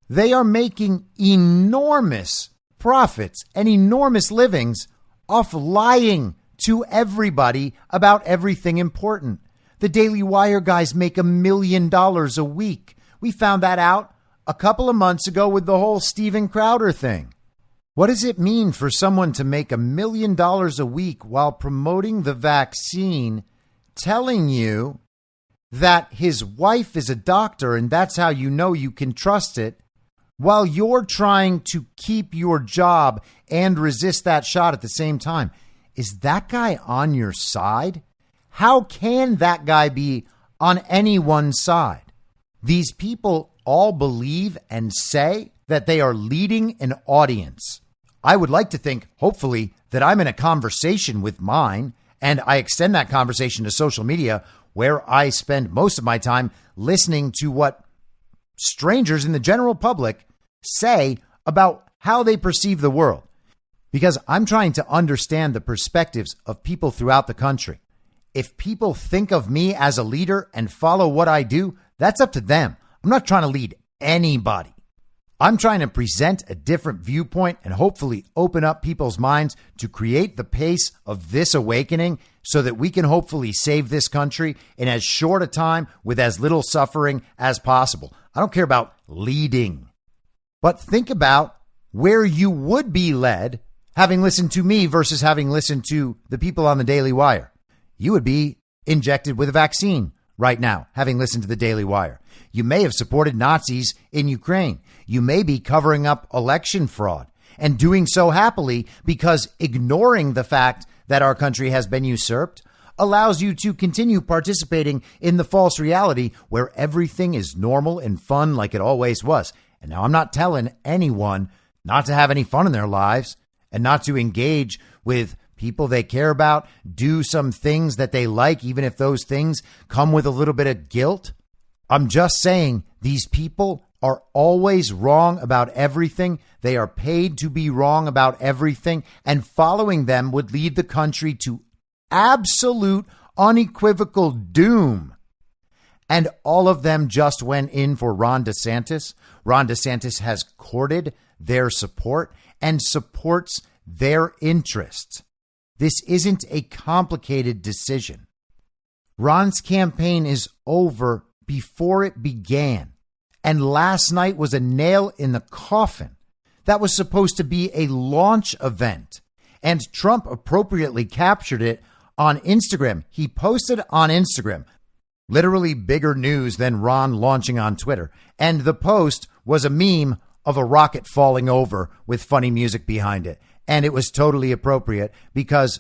They are making enormous profits and enormous livings off lying to everybody about everything important. The Daily Wire guys make $1 million a week. We found that out a couple of months ago with the whole Steven Crowder thing. What does it mean for someone to make $1 million a week while promoting the vaccine, telling you that his wife is a doctor and that's how you know you can trust it, while you're trying to keep your job and resist that shot at the same time? Is that guy on your side? How can that guy be on anyone's side? These people all believe and say that they are leading an audience. I would like to think, hopefully, that I'm in a conversation with mine, and I extend that conversation to social media, where I spend most of my time listening to what strangers in the general public say about how they perceive the world. Because I'm trying to understand the perspectives of people throughout the country. If people think of me as a leader and follow what I do, that's up to them. I'm not trying to lead anybody. I'm trying to present a different viewpoint and hopefully open up people's minds to create the pace of this awakening so that we can hopefully save this country in as short a time with as little suffering as possible. I don't care about leading, but think about where you would be led having listened to me versus having listened to the people on the Daily Wire. You would be injected with a vaccine right now, having listened to the Daily Wire. You may have supported Nazis in Ukraine. You may be covering up election fraud and doing so happily because ignoring the fact that our country has been usurped allows you to continue participating in the false reality where everything is normal and fun like it always was. And now I'm not telling anyone not to have any fun in their lives and not to engage with people they care about, do some things that they like, even if those things come with a little bit of guilt. I'm just saying these people are always wrong about everything. They are paid to be wrong about everything, and following them would lead the country to absolute, unequivocal doom. And all of them just went in for Ron DeSantis. Ron DeSantis has courted their support and supports their interests. This isn't a complicated decision. Ron's campaign is over before it began. And last night was a nail in the coffin. That was supposed to be a launch event. And Trump appropriately captured it on Instagram. He posted on Instagram, literally bigger news than Ron launching on Twitter. And the post was a meme of a rocket falling over with funny music behind it. And it was totally appropriate because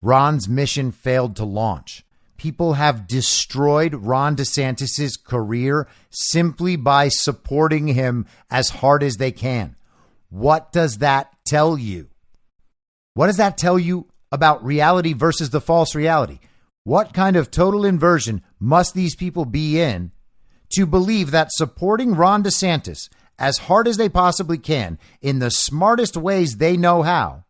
Ron's mission failed to launch. People have destroyed Ron DeSantis's career simply by supporting him as hard as they can. What does that tell you? What does that tell you about reality versus the false reality? What kind of total inversion must these people be in to believe that supporting Ron DeSantis as hard as they possibly can in the smartest ways they know how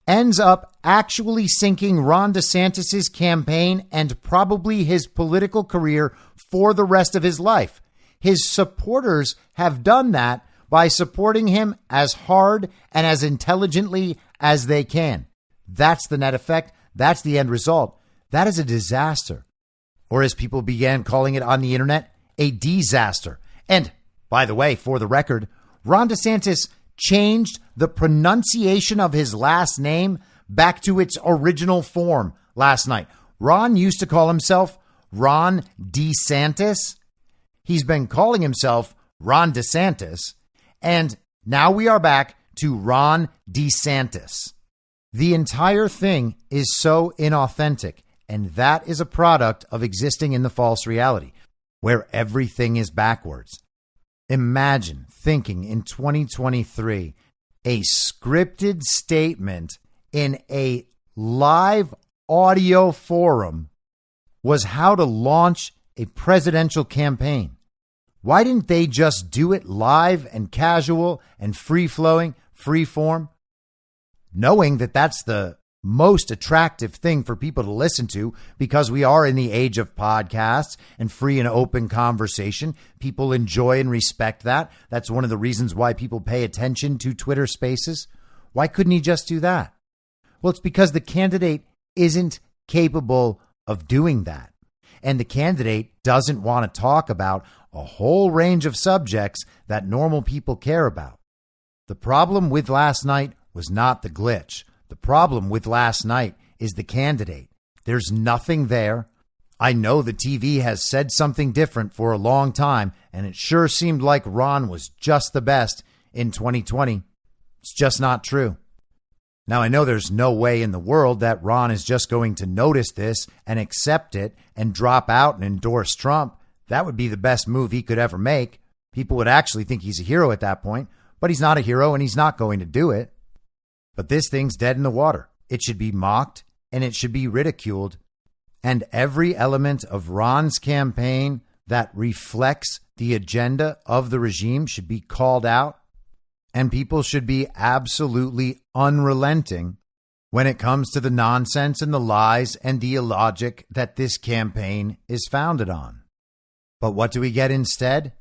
ends up actually sinking Ron DeSantis's campaign and probably his political career for the rest of his life? His supporters have done that by supporting him as hard and as intelligently as they can. That's the net effect. That's the end result. That is a disaster. Or as people began calling it on the internet, a disaster. And by the way, for the record, Ron DeSantis changed the pronunciation of his last name back to its original form last night. Ron used to call himself Ron DeSantis. He's been calling himself Ron DeSantis, and now we are back to Ron DeSantis. The entire thing is so inauthentic, and that is a product of existing in the false reality, where everything is backwards. Imagine thinking in 2023, a scripted statement in a live audio forum was how to launch a presidential campaign. Why didn't they just do it live and casual and free-flowing, free-form? Knowing that that's the most attractive thing for people to listen to because we are in the age of podcasts and free and open conversation. People enjoy and respect that. That's one of the reasons why people pay attention to Twitter Spaces. Why couldn't he just do that? Well, it's because the candidate isn't capable of doing that. And the candidate doesn't want to talk about a whole range of subjects that normal people care about. The problem with last night was not the glitch. The problem with last night is the candidate. There's nothing there. I know the TV has said something different for a long time, and it sure seemed like Ron was just the best in 2020. It's just not true. Now, I know there's no way in the world that Ron is just going to notice this and accept it and drop out and endorse Trump. That would be the best move he could ever make. People would actually think he's a hero at that point, but he's not a hero and he's not going to do it. But this thing's dead in the water. It should be mocked and it should be ridiculed. And every element of Ron's campaign that reflects the agenda of the regime should be called out. And people should be absolutely unrelenting when it comes to the nonsense and the lies and the illogic that this campaign is founded on. But what do we get instead?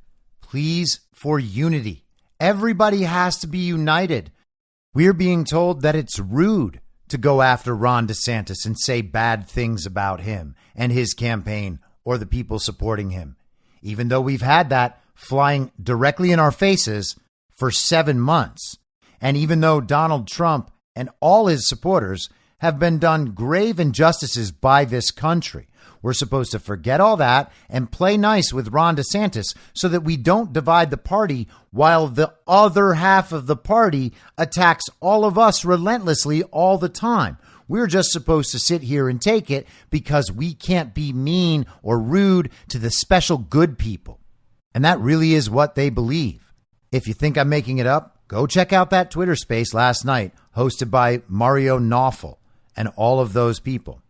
Pleas for unity. Everybody has to be united. We're being told that it's rude to go after Ron DeSantis and say bad things about him and his campaign or the people supporting him, even though we've had that flying directly in our faces for 7 months. And even though Donald Trump and all his supporters have been done grave injustices by this country, we're supposed to forget all that and play nice with Ron DeSantis so that we don't divide the party while the other half of the party attacks all of us relentlessly all the time. We're just supposed to sit here and take it because we can't be mean or rude to the special good people. And that really is what they believe. If you think I'm making it up, go check out that Twitter space last night hosted by Mario Nawfal and all of those people.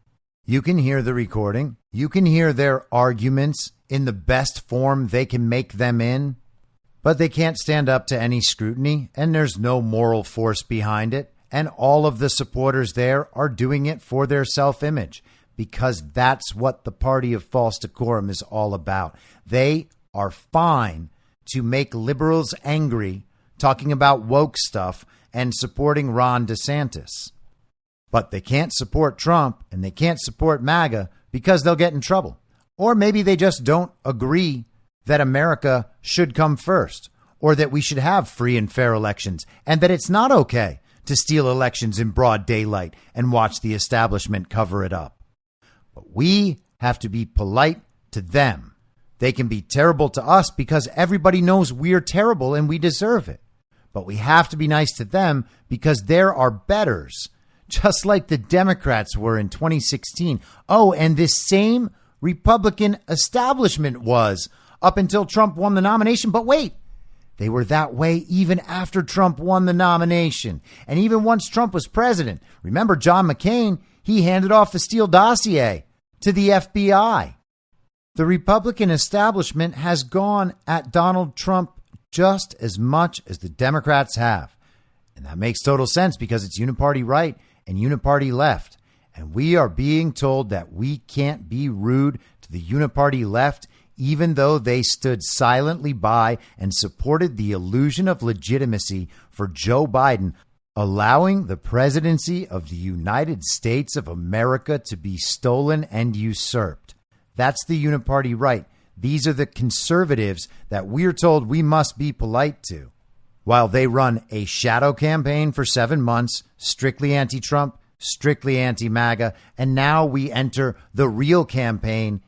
You can hear the recording. You can hear their arguments in the best form they can make them in, but they can't stand up to any scrutiny, and there's no moral force behind it. And all of the supporters there are doing it for their self-image because that's what the party of false decorum is all about. They are fine to make liberals angry, talking about woke stuff and supporting Ron DeSantis. But they can't support Trump and they can't support MAGA because they'll get in trouble. Or maybe they just don't agree that America should come first or that we should have free and fair elections and that it's not okay to steal elections in broad daylight and watch the establishment cover it up. But we have to be polite to them. They can be terrible to us because everybody knows we're terrible and we deserve it. But we have to be nice to them because they're our betters, just like the Democrats were in 2016. Oh, and this same Republican establishment was up until Trump won the nomination. But wait, they were that way even after Trump won the nomination. And even once Trump was president. Remember John McCain? He handed off the Steele dossier to the FBI. The Republican establishment has gone at Donald Trump just as much as the Democrats have. And that makes total sense because it's uniparty right and uniparty left. And we are being told that we can't be rude to the uniparty left, even though they stood silently by and supported the illusion of legitimacy for Joe Biden, allowing the presidency of the United States of America to be stolen and usurped. That's the uniparty right. These are the conservatives that we're told we must be polite to, while they run a shadow campaign for 7 months, strictly anti-Trump, strictly anti-MAGA, and now we enter the real campaign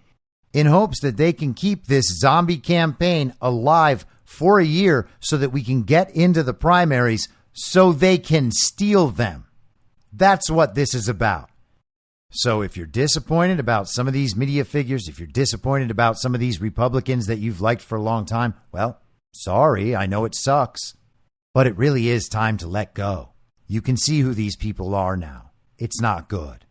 in hopes that they can keep this zombie campaign alive for a year so that we can get into the primaries so they can steal them. That's what this is about. So if you're disappointed about some of these media figures, if you're disappointed about some of these Republicans that you've liked for a long time, well, sorry, I know it sucks, but it really is time to let go. You can see who these people are now. It's not good.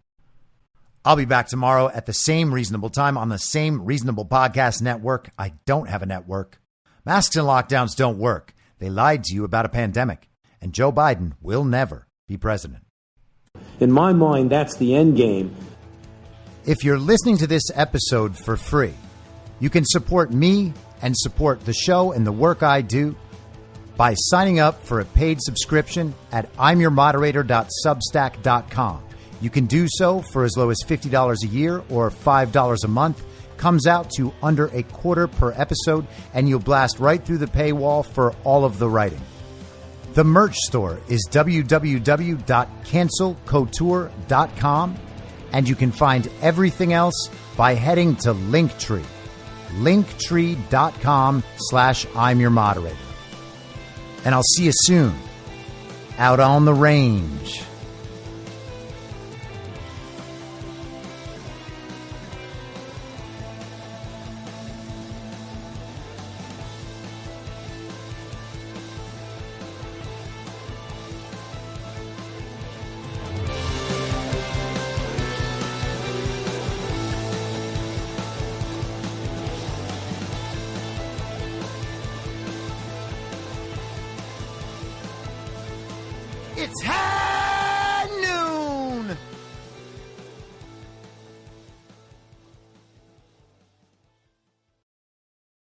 I'll be back tomorrow at the same reasonable time on the same reasonable podcast network. I don't have a network. Masks and lockdowns don't work. They lied to you about a pandemic, and Joe Biden will never be president. In my mind, that's the end game. If you're listening to this episode for free, you can support me and support the show and the work I do by signing up for a paid subscription at imyourmoderator.substack.com. You can do so for as low as $50 a year or $5 a month. Comes out to under a quarter per episode, and you'll blast right through the paywall for all of the writing. The merch store is www.cancelcouture.com, and you can find everything else by heading to Linktree, linktree.com/I'm your moderator. And I'll see you soon out on the range. It's hell!